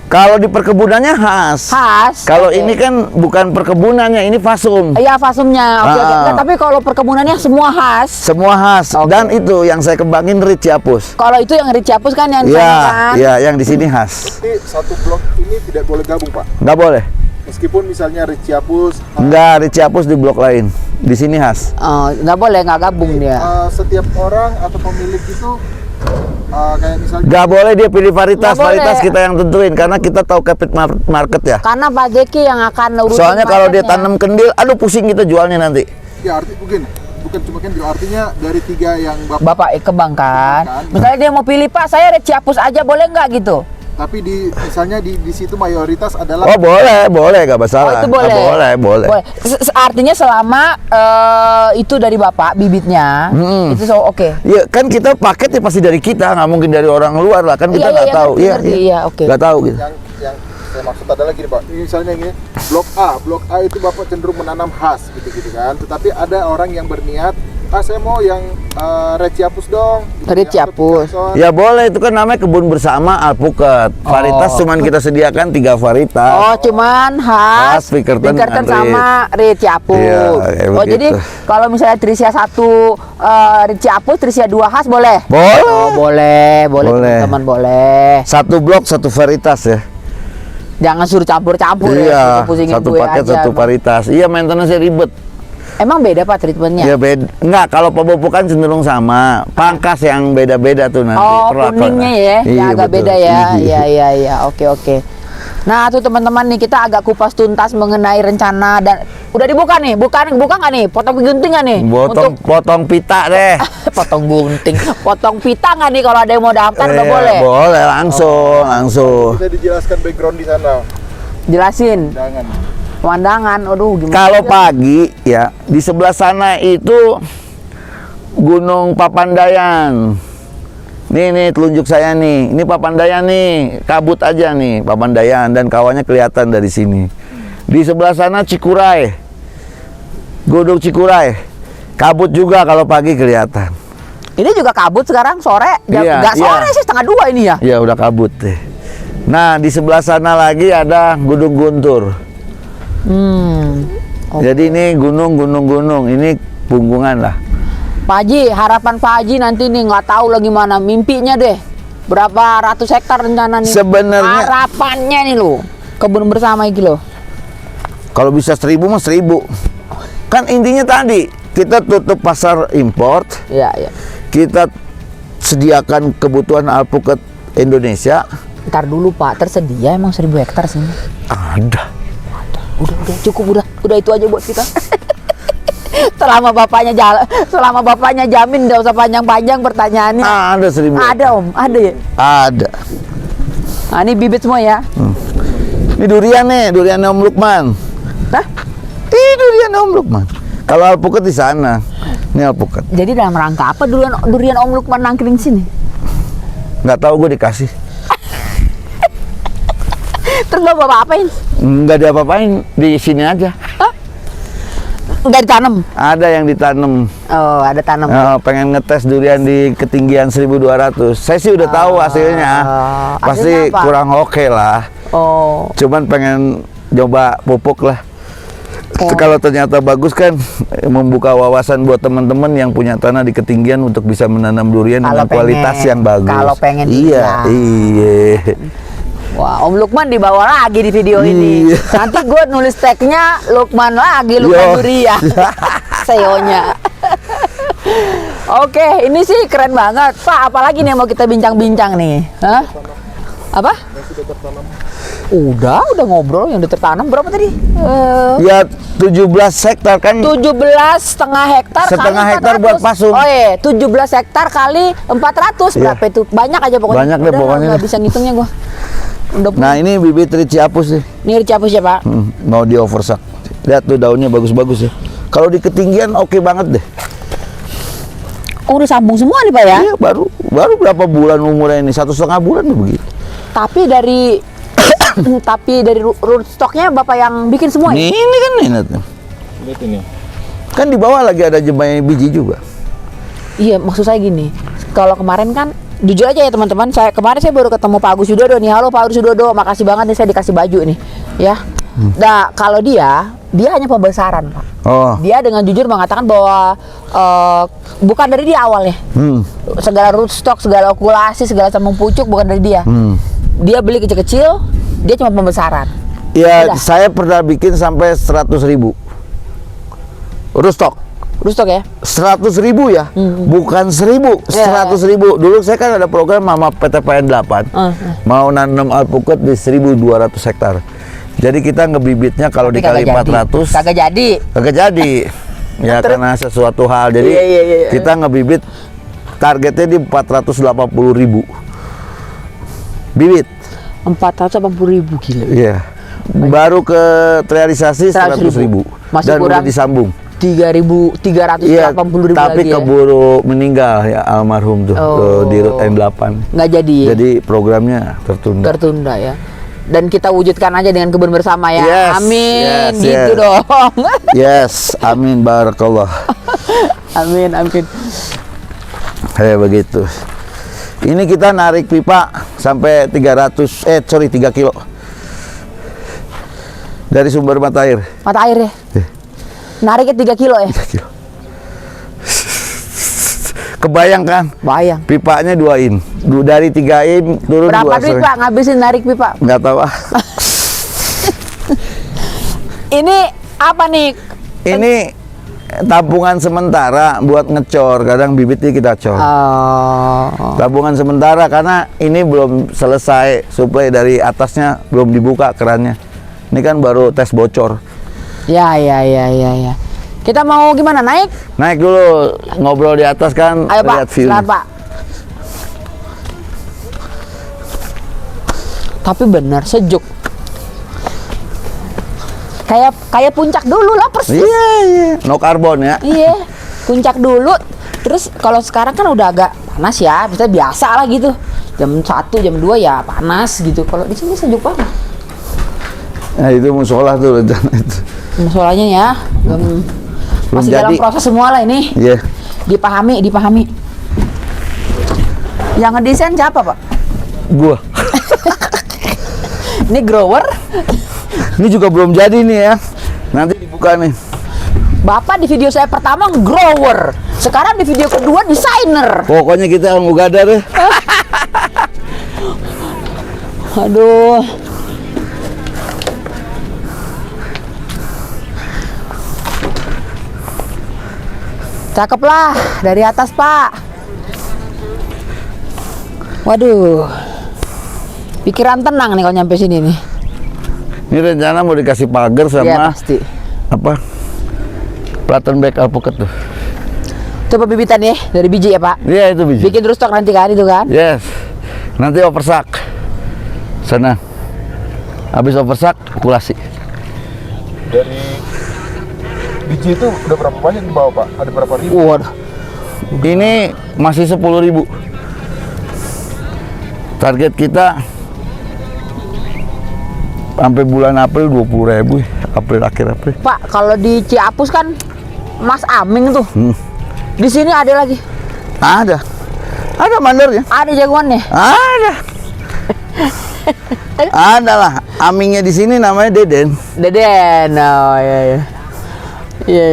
Kalau di perkebunannya khas. Khas. Kalau Oke. ini kan bukan perkebunannya, ini fasum. Iya, fasumnya. Oke, oke. Ah. Enggak, tapi kalau perkebunannya semua khas. Semua khas. Oke. Dan itu yang saya kembangin Riciapus. Kalau itu yang Riciapus kan yang di Iya, sana kan? iya, yang di sini khas. Jadi satu blok ini tidak boleh gabung, Pak. Nggak boleh. Meskipun misalnya Riciapus, Nggak, Riciapus di blok lain. Di sini khas. Oh, nggak boleh, nggak gabung dia. setiap orang atau pemilik itu kayak misalnya Nggak boleh dia pilih varietas. Nggak boleh. Varietas kita yang tentuin karena kita tahu capit market ya. Karena Pak Zeki yang akan urusin Soalnya kalau dia marketnya. tanam kendil, aduh pusing kita jualnya nanti. ya arti bukan cuma kan artinya dari 3 yang Bapak kembangkan. Kembangkan. Misalnya dia mau pilih, Pak, saya Riciapus aja boleh nggak gitu? tapi misalnya di situ mayoritas adalah Oh boleh, nggak Oh, masalah. itu boleh. Boleh. Artinya selama itu dari Bapak bibitnya, itu oke. Ya kan kita paket ya pasti dari kita, nggak mungkin dari orang luar lah kan kita Iya, nggak iya, tahu. ngerti, iya, oke. Nggak tahu gitu. yang saya maksud adalah gini Pak, ini misalnya gini, blok A itu Bapak cenderung menanam khas gitu kan, tetapi ada orang yang berniat, saya mau yang Riciapus dong gitu, Riciapus. atau Picasso. Ya boleh, itu kan namanya kebun bersama alpukat. Varietas cuman kita sediakan 3 varietas. Oh, cuman khas, Khas, Pinkerton dan sama Riciapus. Iya, kayak Oh, begitu. jadi kalau misalnya Trisia 1 Riciapus, Trisia 2 khas boleh? Boleh. Oh, boleh Boleh. teman-teman, boleh. Satu blok satu varietas ya. Jangan suruh campur-campur ya, Iya, pusing-pusingin satu gue paket aja, satu emang. varietas. Iya, maintenance-nya ribet. Emang beda Pak treatmentnya? Iya beda. Enggak, kalau pemupukan cenderung sama. Pangkas yang beda-beda tuh nanti. Oh, perlakuan. kuningnya ya, Iya, yang agak betul. beda ya. Iya. Iya, oke. Nah, tuh teman-teman nih, kita agak kupas tuntas mengenai rencana dan udah dibuka nih, buka nggak nih? Potong gunting nggak nih? Potong pita deh. Potong gunting, potong pita nggak nih kalau ada yang mau daftar udah Iya, boleh? Boleh langsung. Bisa dijelaskan background di sana, Jelasin jangan. pemandangan, aduh gimana? Kalau sih? pagi ya di sebelah sana itu Gunung Papandayan. Nih telunjuk saya nih. Ini Papandayan nih. Kabut aja nih Papandayan dan kawannya kelihatan dari sini. Di sebelah sana Cikuray. Gunung Cikuray. Kabut juga kalau pagi kelihatan. Ini juga kabut sekarang sore, Iya, nggak sore iya. sih, 1:30 ini ya. Ya udah kabut deh. Nah di sebelah sana lagi ada Gunung Guntur. Oke. Jadi ini gunung. Ini punggungan lah. Pak Haji, harapan Pak Haji nanti nih nggak tahu lagi mana mimpinya deh. Berapa ratus hektar rencana nih? Sebenarnya- harapannya nih lo, kebun bersama iki lo. Kalau bisa 1000 mah 1000. Kan intinya tadi kita tutup pasar import, Iya. kita sediakan kebutuhan alpukat Indonesia. Ntar dulu Pak, tersedia emang 1000 hektar sini? Ada. Udah cukup, udah itu aja buat kita. selama bapaknya jamin, nggak usah panjang-panjang pertanyaannya. Ada 1000. Ada Om, ada ya. Ada. Nah, ini bibit semua ya. Ini durian nih, durian Om Lukman. Hah? Ini durian Om Lukman. Kalau alpukat di sana. Ini alpukat. Jadi dalam rangka apa durian Om Lukman nangkring sini? Nggak tahu gue dikasih. Terus bapak apain? Nggak diapa-apain di sini aja. Nggak ditanam? Ada yang ditanam. Oh, ada tanam. Pengen ngetes durian di ketinggian 1200. Saya sih udah tahu hasilnya. Pasti hasilnya apa? kurang oke lah. Oh, Cuman pengen coba pupuk lah. Kalau ternyata bagus kan membuka wawasan buat teman-teman yang punya tanah di ketinggian untuk bisa menanam durian Kalau dengan kualitas pengen- yang bagus. kalau pengen iya. wah, Om Lukman dibawa lagi di video ini. Iya. Nanti gue nulis tagnya Lukman lagi, Lukman Yo. durian. SEO-nya. Oke, ini sih keren banget. Pak, apalagi nih yang mau kita bincang-bincang nih? Hah? Apa? Udah ngobrol yang udah tertanam berapa tadi? Ya 17 hektar kan. 17,5 hektar Setengah kali hektar 400. buat pasung. Oh iya, 17 hektar kali 400 Iya. berapa itu? Banyak aja pokoknya. Banyak deh Udah, pokoknya nggak deh. bisa ngitungnya gua. Udah Nah ini bibit Riciapus nih. ini Riciapus ya, Pak? Mau di oversak. Lihat tuh daunnya bagus-bagus ya. Kalau di ketinggian oke banget deh. Oh, udah sambung semua nih, Pak ya? Iya baru berapa bulan umurnya ini? 1,5 bulan tuh begitu. Tapi dari Tapi dari rootstocknya Bapak yang bikin semua ya? Ini kan ini tuh. Lihat ini. Kan di bawah lagi ada jemai biji juga. Iya, maksud saya gini. Kalau kemarin kan jujur aja ya teman-teman, kemarin saya baru ketemu Pak Agus Widodo nih. Halo Pak Agus Widodo, makasih banget nih saya dikasih baju nih. Ya. Nah, kalau dia hanya pembesaran, Pak. Oh. Dia dengan jujur mengatakan bahwa bukan dari dia awalnya. Segala rootstock, segala okulasi, segala sambung pucuk bukan dari dia. Dia beli kecil-kecil, dia cuma pembesaran. Ya, Udah. saya pernah bikin sampai 100.000 rootstock. Rootstock ya? 100.000 ya, bukan 1.000, 100.000. Dulu saya kan ada program sama PTPN 8, mau nanam alpukat di 1.200 hektar. Jadi kita ngebibitnya kalau Tapi dikali kagak 400, jadi. kagak jadi. Ya karena sesuatu hal. Jadi Iya. kita ngebibit targetnya di 480.000 bibit. 480.000 gila. Iya. Baru ke realisasi 100.000 Masih dan kurang udah disambung. 3.380.000 Iya, tapi lagi ya. keburu meninggal ya almarhum tuh di Rut N8. Nggak jadi ya? Jadi programnya tertunda. Tertunda ya. Dan kita wujudkan aja dengan kebun bersama ya. Yes, Amin. yes, Gitu yes. dong. Yes, amin barakallah. Amin. Kayak begitu. Ini kita narik pipa sampai 3 kilo. Dari sumber mata air. Mata air ya. Nariknya 3 kilo ya. 3 kilo. Kebayang kan? Bayang. Pipanya 2 in. Dari 3 in turun 2. Berapa duit Pak ngabisin narik pipa? Nggak tahu ah. Ini apa nih? Ini tabungan sementara buat ngecor. Kadang bibitnya kita cor. Oh. Tabungan sementara karena ini belum selesai, suplai dari atasnya belum dibuka kerannya. Ini kan baru tes bocor. Ya. Kita mau gimana? Naik? Naik dulu, ngobrol di atas kan. Ayo Pak, lihat view. silakan Pak. Tapi benar sejuk. Kayak puncak dulu lah persis. Iya. No karbon ya. Iya, puncak dulu. Terus kalau sekarang kan udah agak panas ya, bisa biasa lah gitu. Jam 1, jam 2 ya panas gitu. Kalau di sini sejuk banget. Nah itu musola tuh rencana itu. Musolanya ya, masih dalam jadi. proses semua lah ini. Iya. Dipahami. Yang ngedesain siapa Pak? Gua. Ini grower. Ini juga belum jadi nih ya. Nanti dibuka nih. Bapak di video saya pertama grower. Sekarang di video kedua desainer. Pokoknya kita mugadar deh. Aduh. Cakep lah dari atas Pak. Waduh. Pikiran tenang nih kalau nyampe sini nih. Ini rencana mau dikasih pagar sama Iya pasti. apa? Platen back alpukat tuh. Coba bibitan ya dari biji ya Pak. Iya itu biji. Bikin terus stok nanti kan itu kan. Yes. Nanti oversak. Sana. Habis oversak, okulasi. Dari biji itu udah berapa banyak di bawah Pak? Ada berapa ribu? Waduh. Ini masih 10.000. Target kita sampai bulan April 20.000. April akhir April. Pak, kalau di Ciapus kan Mas Aming tuh. Di sini ada lagi. Ada. Ada mandornya. Ada jagoannya. Ada. Ada lah. Amingnya di sini namanya Deden. Deden. Oh iya. Iya.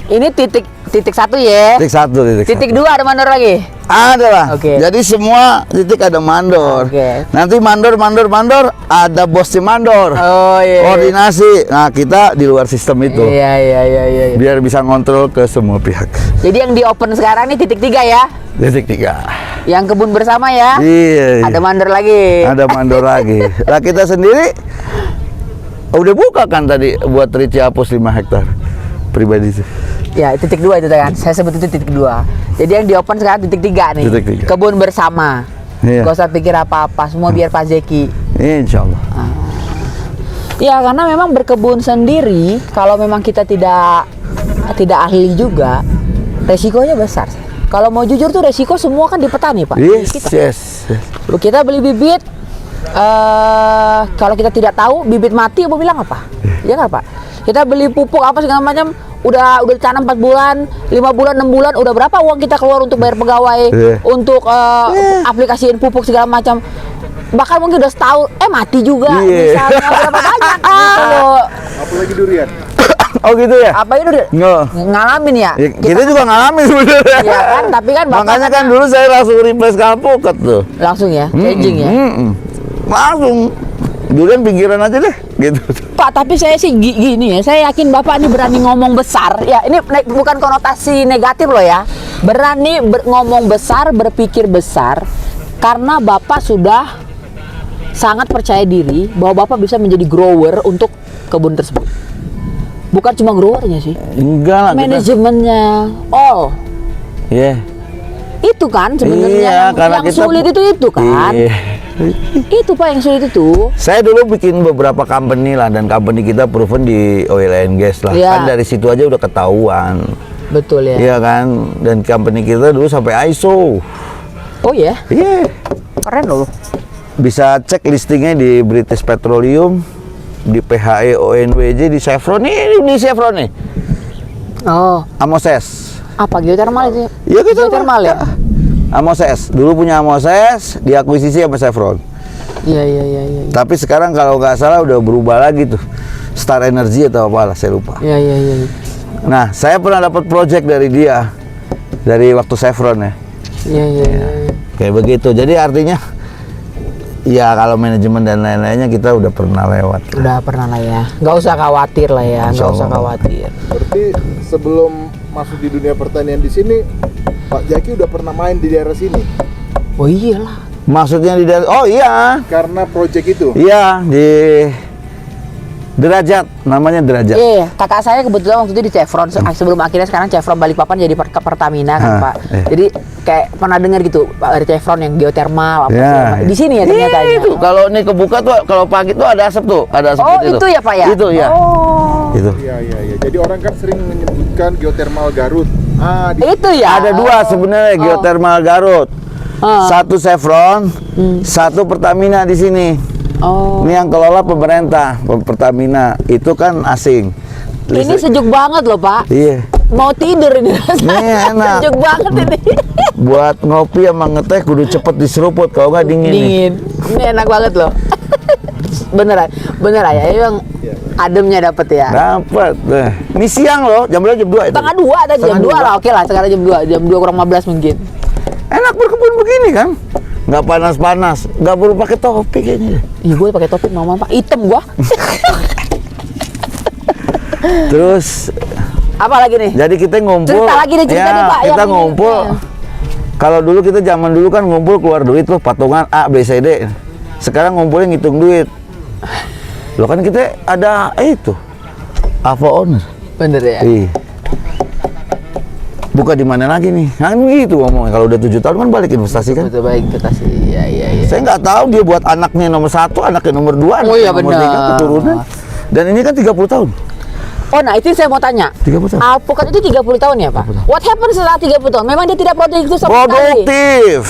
Ini titik 1 ya. Titik 1, Titik 2 ada mandor lagi. Ada lah. Oke. Jadi semua titik ada mandor. Oke. Nanti mandor ada bosnya mandor. Oh iya. Koordinasi. Nah, kita di luar sistem itu. Iya. Biar bisa ngontrol ke semua pihak. Jadi yang di open sekarang nih titik 3 ya. Titik 3. Yang kebun bersama ya. Iya. Ada mandor lagi. Ada mandor lagi. Lah kita sendiri udah buka kan tadi buat Ricci Apus 5 hektar pribadi sih. Ya, titik 2 itu kan. Saya sebut itu titik 2. Jadi yang di open sekarang titik 3 nih. Titik 3. Kebun bersama. Iya. Gak usah pikir apa-apa, semua biar Pak Zeki. Insya Allah. Ya, karena memang berkebun sendiri, kalau memang kita tidak ahli juga, resikonya besar. Kalau mau jujur tuh resiko semua kan di petani Pak. Yes, Kita. yes. Kita beli bibit, Kalau kita tidak tahu bibit mati, mau bilang apa? Ya nggak Pak? Kita beli pupuk apa segala macam, udah tanam 4 bulan, 5 bulan, 6 bulan, udah berapa uang kita keluar untuk bayar pegawai, untuk aplikasiin pupuk segala macam. Bahkan mungkin udah setahun, mati juga. Misalnya berapa banyak gitu loh. Apalagi durian. Oh gitu ya? Apa itu ngalamin ya? Kita juga ngalamin sebenarnya. Iya kan, tapi kan makanya kan dulu saya langsung replace ke alpukat tuh. Langsung ya, changing ya. Langsung. Durian pinggiran aja deh, gitu. Pak, tapi saya sih gini ya, saya yakin Bapak ini berani ngomong besar. Ya, ini bukan konotasi negatif loh ya. Berani ngomong besar, berpikir besar, karena Bapak sudah sangat percaya diri bahwa Bapak bisa menjadi grower untuk kebun tersebut. Bukan cuma growernya sih. Enggak lah. Manajemennya, all. Iya. Itu kan sebenarnya yang sulit itu kan. Itu Pak yang sulit itu. Saya dulu bikin beberapa company lah, dan company kita proven di oil and gas lah. Kan dari situ aja udah ketahuan. Betul ya. Iya kan, dan company kita dulu sampai ISO. Oh ya? Iya. Keren loh. Bisa cek listingnya di British Petroleum, di PHE, ONWJ, di Chevron. Ini Chevron nih. Oh. Amoses. Apa geothermal itu? Iya geothermal ya. Amoses, dulu punya Amoses, diakuisisi sama Chevron. Iya. Tapi sekarang kalau nggak salah udah berubah lagi tuh, Star Energy atau apalah, saya lupa. Iya. Nah, saya pernah dapat project dari dia, dari waktu Chevron ya. Iya. Kayak begitu. Jadi artinya, ya kalau manajemen dan lain-lainnya kita udah pernah lewat. Udah pernah lah ya. Nggak usah khawatir lah ya. Nggak usah khawatir. Berarti sebelum masuk di dunia pertanian di sini, Pak Jaki udah pernah main di daerah sini? Oh iyalah. Maksudnya di daerah, oh iya. Karena project itu? Iya, di Derajat, namanya Derajat. Iya, kakak saya kebetulan waktu itu di Chevron, sebelum akhirnya sekarang Chevron Balikpapan jadi Pertamina kan Pak. Jadi kayak pernah dengar gitu Pak dari Chevron yang geothermal apa di sini ya ternyata. Itu kalau ini kebuka tuh, kalau pagi tuh ada asap tuh, ada asap itu ya Pak ya? Itu ya. Oh. Itu. Iya. Jadi orang kan sering menyebutkan geothermal Garut. Itu ya. Ada dua sebenarnya geothermal Garut. Satu Chevron, satu Pertamina di sini. Oh. Ini yang kelola pemerintah, Pertamina. Itu kan asing. Ini sejuk banget loh Pak. Iya. Mau tidur ini. Ini enak. Sejuk banget ini. Buat ngopi sama ngeteh kudu cepet diseruput, kalau nggak dingin. Ini enak banget loh. Beneran ya, yang ademnya dapet ya. Dapat. Ini siang loh, jam 2 itu. Setengah 2 tadi, jam 2 lah, oke lah. Sekarang jam 2 kurang 15 mungkin. Enak berkebun begini kan? Nggak panas-panas, nggak perlu pakai topi kayaknya. Iya, gue pakai topi mama Pak, hitam gua. Terus apa lagi nih? jadi kita ngumpul. Cerita lagi deh, cerita nih Pak. Kita ngumpul. Kalau dulu kita zaman dulu kan ngumpul keluar duit loh, patungan A, B, C, D. Sekarang ngumpulnya ngitung duit. Loh kan kita ada itu, Ava Owner. Bener ya? Iya. Buka di mana lagi nih? Kan gitu ngomongnya. Kalau udah 7 tahun kan balik investasi kan? Betul, baik investasi. Iya. Saya nggak tahu dia buat anaknya nomor 1, anaknya nomor 2, Oh iya nomor 3 keturunan. Dan ini kan 30 tahun. Oh, nah itu yang saya mau tanya. 30 tahun. Alpukat itu 30 tahun ya Pak? What happens setelah 30 tahun? Memang dia tidak produktif sama sekali? Produktif.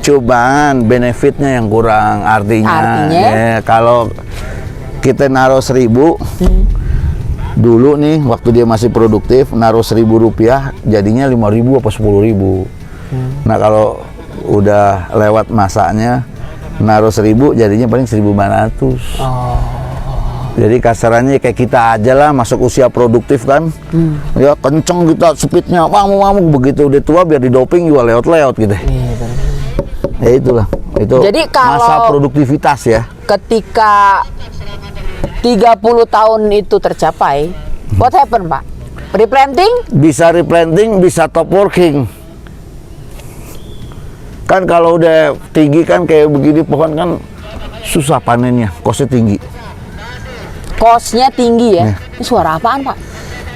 Cuman benefitnya yang kurang. Artinya? Ya, kalau kita naruh 1.000, dulu nih waktu dia masih produktif naruh 1.000 rupiah jadinya 5.000 apa 10.000. Nah kalau udah lewat masanya naruh 1.000 jadinya paling 1.500. Jadi kasarannya kayak kita aja lah masuk usia produktif kan, ya kenceng kita speednya, mamuk begitu udah tua biar didoping juga lewat gitu. Ya itulah, itu jadi kalau masa produktivitas ya. Ketika 30 tahun itu tercapai, what happen Pak? Replanting? Bisa replanting, bisa top working. Kan kalau udah tinggi kan kayak begini pohon kan susah panennya, costnya tinggi. Costnya tinggi ya? Ini suara apaan Pak?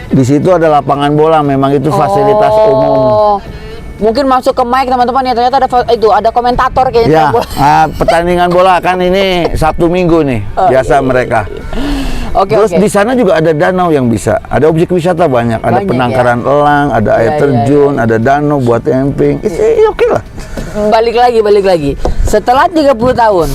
Di situ ada lapangan bola, memang itu fasilitas umum. Mungkin masuk ke mic teman-teman ya, ternyata ada komentator kayaknya. Ya, pertandingan bola kan ini Sabtu Minggu nih, biasa mereka. Terus di sana juga ada danau yang bisa, ada objek wisata banyak, ada penangkaran elang, ada air terjun, ada danau buat camping. Oke lah. Balik lagi. Setelah 30 tahun,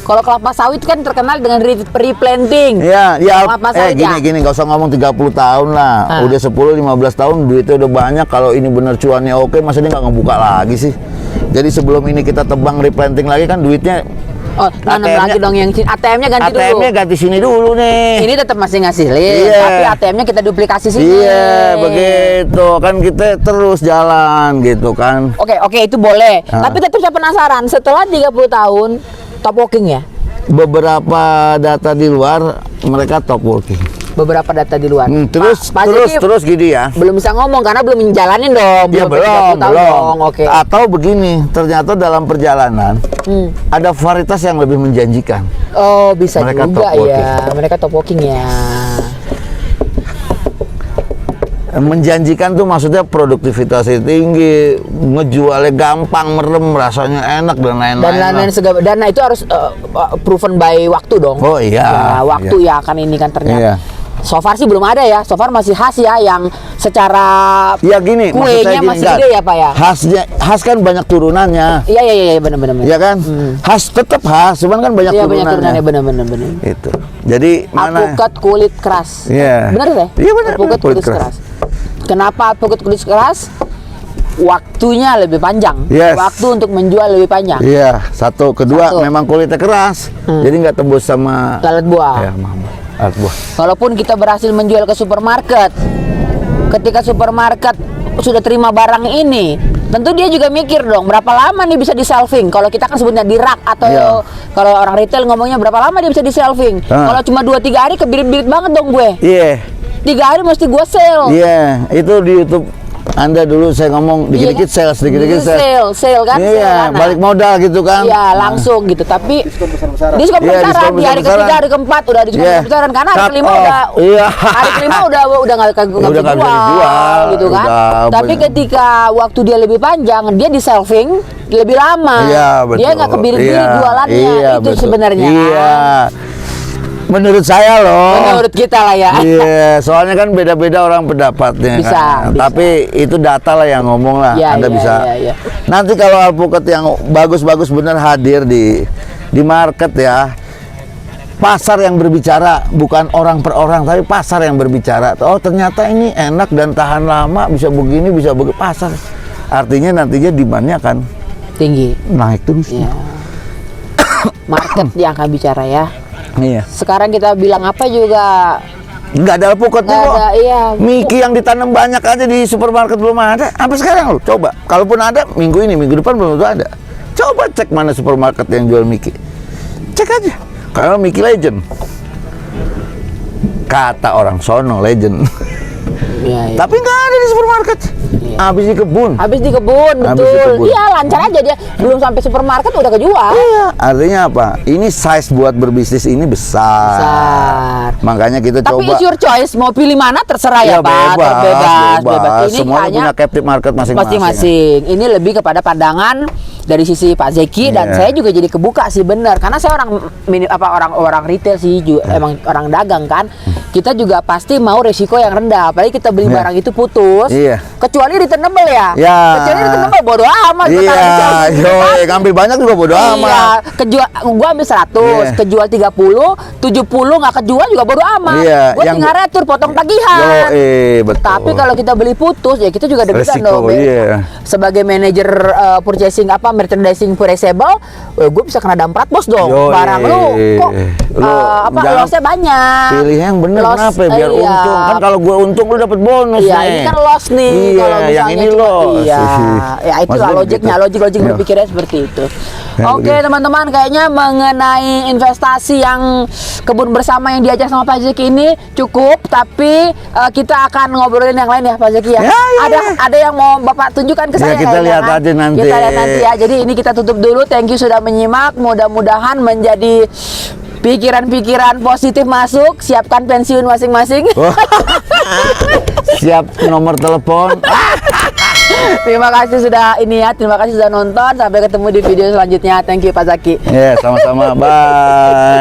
Kalau kelapa sawit kan terkenal dengan replanting. Iya, ya, Kelapa sawit gini, nggak usah ngomong 30 tahun lah. Udah 10-15 tahun duitnya udah banyak. Kalau ini bener cuannya oke, masa dia nggak ngebuka lagi sih? Jadi sebelum ini kita tebang replanting lagi kan duitnya. Oh, nanam lagi dong yang ATM-nya ganti dulu. ATM-nya ganti sini dulu nih. Ini tetap masih ngasilin, Iya. tapi ATM-nya kita duplikasi sini. Iya, begitu. Kan kita terus jalan gitu kan. Oke, itu boleh. Tapi tetap saya penasaran, setelah 30 tahun top walking ya? Beberapa data di luar mereka top working. Beberapa data di luar. Terus gini ya. Belum bisa ngomong karena belum menjalanin dong. Ya belum. Dong. Oke. Atau begini, ternyata dalam perjalanan ada varietas yang lebih menjanjikan. Oh, bisa Mereka juga top ya. Mereka top walking ya. Menjanjikan tuh maksudnya produktivitasnya tinggi, ngejualnya gampang, merem, rasanya enak dan lain-lain. Dan itu harus proven by waktu dong. Oh iya. Ya, waktu ya kan ini kan ternyata. Iya. So far sih belum ada ya. So far masih khas ya yang secara Ya gini, maksud saya kuenya gini, masih Kak. gede ya Pak ya. Khas kan banyak turunannya. Iya benar. Iya kan? Khas tetap khas, cuman kan banyak Iya turunannya. banyak turunannya benar. Itu. Jadi mana? Alpukat kulit keras. Iya. Benar ya? Iya benar. Alpukat kulit keras. Kenapa alpukat kulit keras? Waktunya lebih panjang. Yes. Waktu untuk menjual lebih panjang. Iya, satu. Kedua, Satu. memang kulitnya keras. Jadi nggak tembus sama Lalat buah. ya, alat buah. Walaupun kita berhasil menjual ke supermarket, ketika supermarket sudah terima barang ini, tentu dia juga mikir dong berapa lama nih bisa di shelving. Kalau kita kan sebutnya di rak atau Iya. kalau orang retail ngomongnya berapa lama dia bisa di shelving. Kalau cuma 2-3 hari kebirit-birit banget dong gue. Iya. 3 hari mesti gue sale. Iya, itu di YouTube Anda dulu saya ngomong dikit-dikit sales, dikit-dikit sales. Sale kan? Iya, Sale kan? balik modal gitu kan. Iya, langsung gitu. Tapi Diskon besar-besaran. diskon Iya, besar-besaran diskon di hari besar-besaran. ketiga, hari keempat udah diskon Iya. besar-besaran karena hari Cut kelima off. udah Iya. hari kelima udah nggak bisa Udah nggak bisa dijual, gitu kan. udah Tapi banyak. ketika waktu dia lebih panjang, dia di shelving lebih lama. Iya, betul. Dia nggak kebirit-birit Iya, jualannya. iya, Itu betul. sebenarnya. Iya. Menurut saya loh. Menurut kita lah ya. Iya, soalnya kan beda-beda orang pendapatnya Bisa, kan. bisa. Tapi itu data lah yang ngomong lah. Iya, Anda iya, bisa. iya. Nanti kalau alpukat yang bagus-bagus bener hadir di market ya. Pasar yang berbicara, bukan orang per orang, tapi pasar yang berbicara. Oh, ternyata ini enak dan tahan lama, bisa begini, bisa begitu. Pasar. Artinya nantinya demand-nya akan Tinggi. naik terus. Iya. Market yang akan bicara ya. Iya. Sekarang kita bilang apa juga Nggak ada alpukat nih nggak kok. ada. Iya. Miki yang ditanam banyak aja di supermarket belum ada. Sampai sekarang lo coba. Kalaupun ada minggu ini, minggu depan belum tentu ada. Coba cek mana supermarket yang jual Miki. Cek aja. Karena Miki legend. Kata orang sono legend. Iya, iya. Tapi nggak ada di supermarket. Habis di kebun. Habis di kebun, Habis di betul. kebun. Iya, lancar aja dia. Belum sampai supermarket udah kejual. Iya. Artinya apa? Ini size buat berbisnis ini besar. Besar. Makanya kita Tapi coba. it's your choice, mau pilih mana terserah ya, Pak. Bebas. Ini Semua hanya punya captive market masing-masing. masing-masing. Ini lebih kepada pandangan dari sisi Pak Zeki dan Iya. saya juga jadi kebuka sih benar karena saya orang retail sih juga, emang orang dagang kan. Kita juga pasti mau resiko yang rendah. Apalagi kita beli Iya. barang itu putus. Iya. Kecuali returnable ya. Ya. Kecuali returnable bodo amat. Iya, Kita yo, ngambil banyak juga bodo Iya, amat. kejual gua ambil 100, Iya. kejual 30, 70 nggak kejual juga bodo amat. Iya, Gua yang tinggal retur potong tagihan. Betul. Tapi kalau kita beli putus ya kita juga deg-degan Resiko, dong. iya. Sebagai manajer purchasing merchandising perishable, gue bisa kena damprat bos dong. Yoi. Barang lu kok Lu jangan lossnya banyak. Pilih yang bener kenapa ya? Biar iya. untung. Kan kalau gue untung lu dapat bonus Iya, nih. ini kan loss nih. Iya, Kalau yang misalnya ini cuma- loss. Iya, ya itulah Maksudnya logiknya, begitu. logik Iya. berpikirnya seperti itu. Ya, Oke begitu. teman-teman, kayaknya mengenai investasi yang kebun bersama yang diajak sama Pak Zeki ini cukup. Tapi kita akan ngobrolin yang lain ya Pak Zeki ya. Ya, ya, Ada yang mau Bapak tunjukkan ke Ya, saya? kita kayaknya, lihat kan? aja nanti. Kita lihat nanti ya. Jadi ini kita tutup dulu. Thank you sudah menyimak. Mudah-mudahan menjadi pikiran-pikiran positif masuk. Siapkan pensiun masing-masing. Oh. Siap nomor telepon. Terima kasih sudah terima kasih sudah nonton. Sampai ketemu di video selanjutnya. Thank you Pak Zaki. Ya, sama-sama. Bye.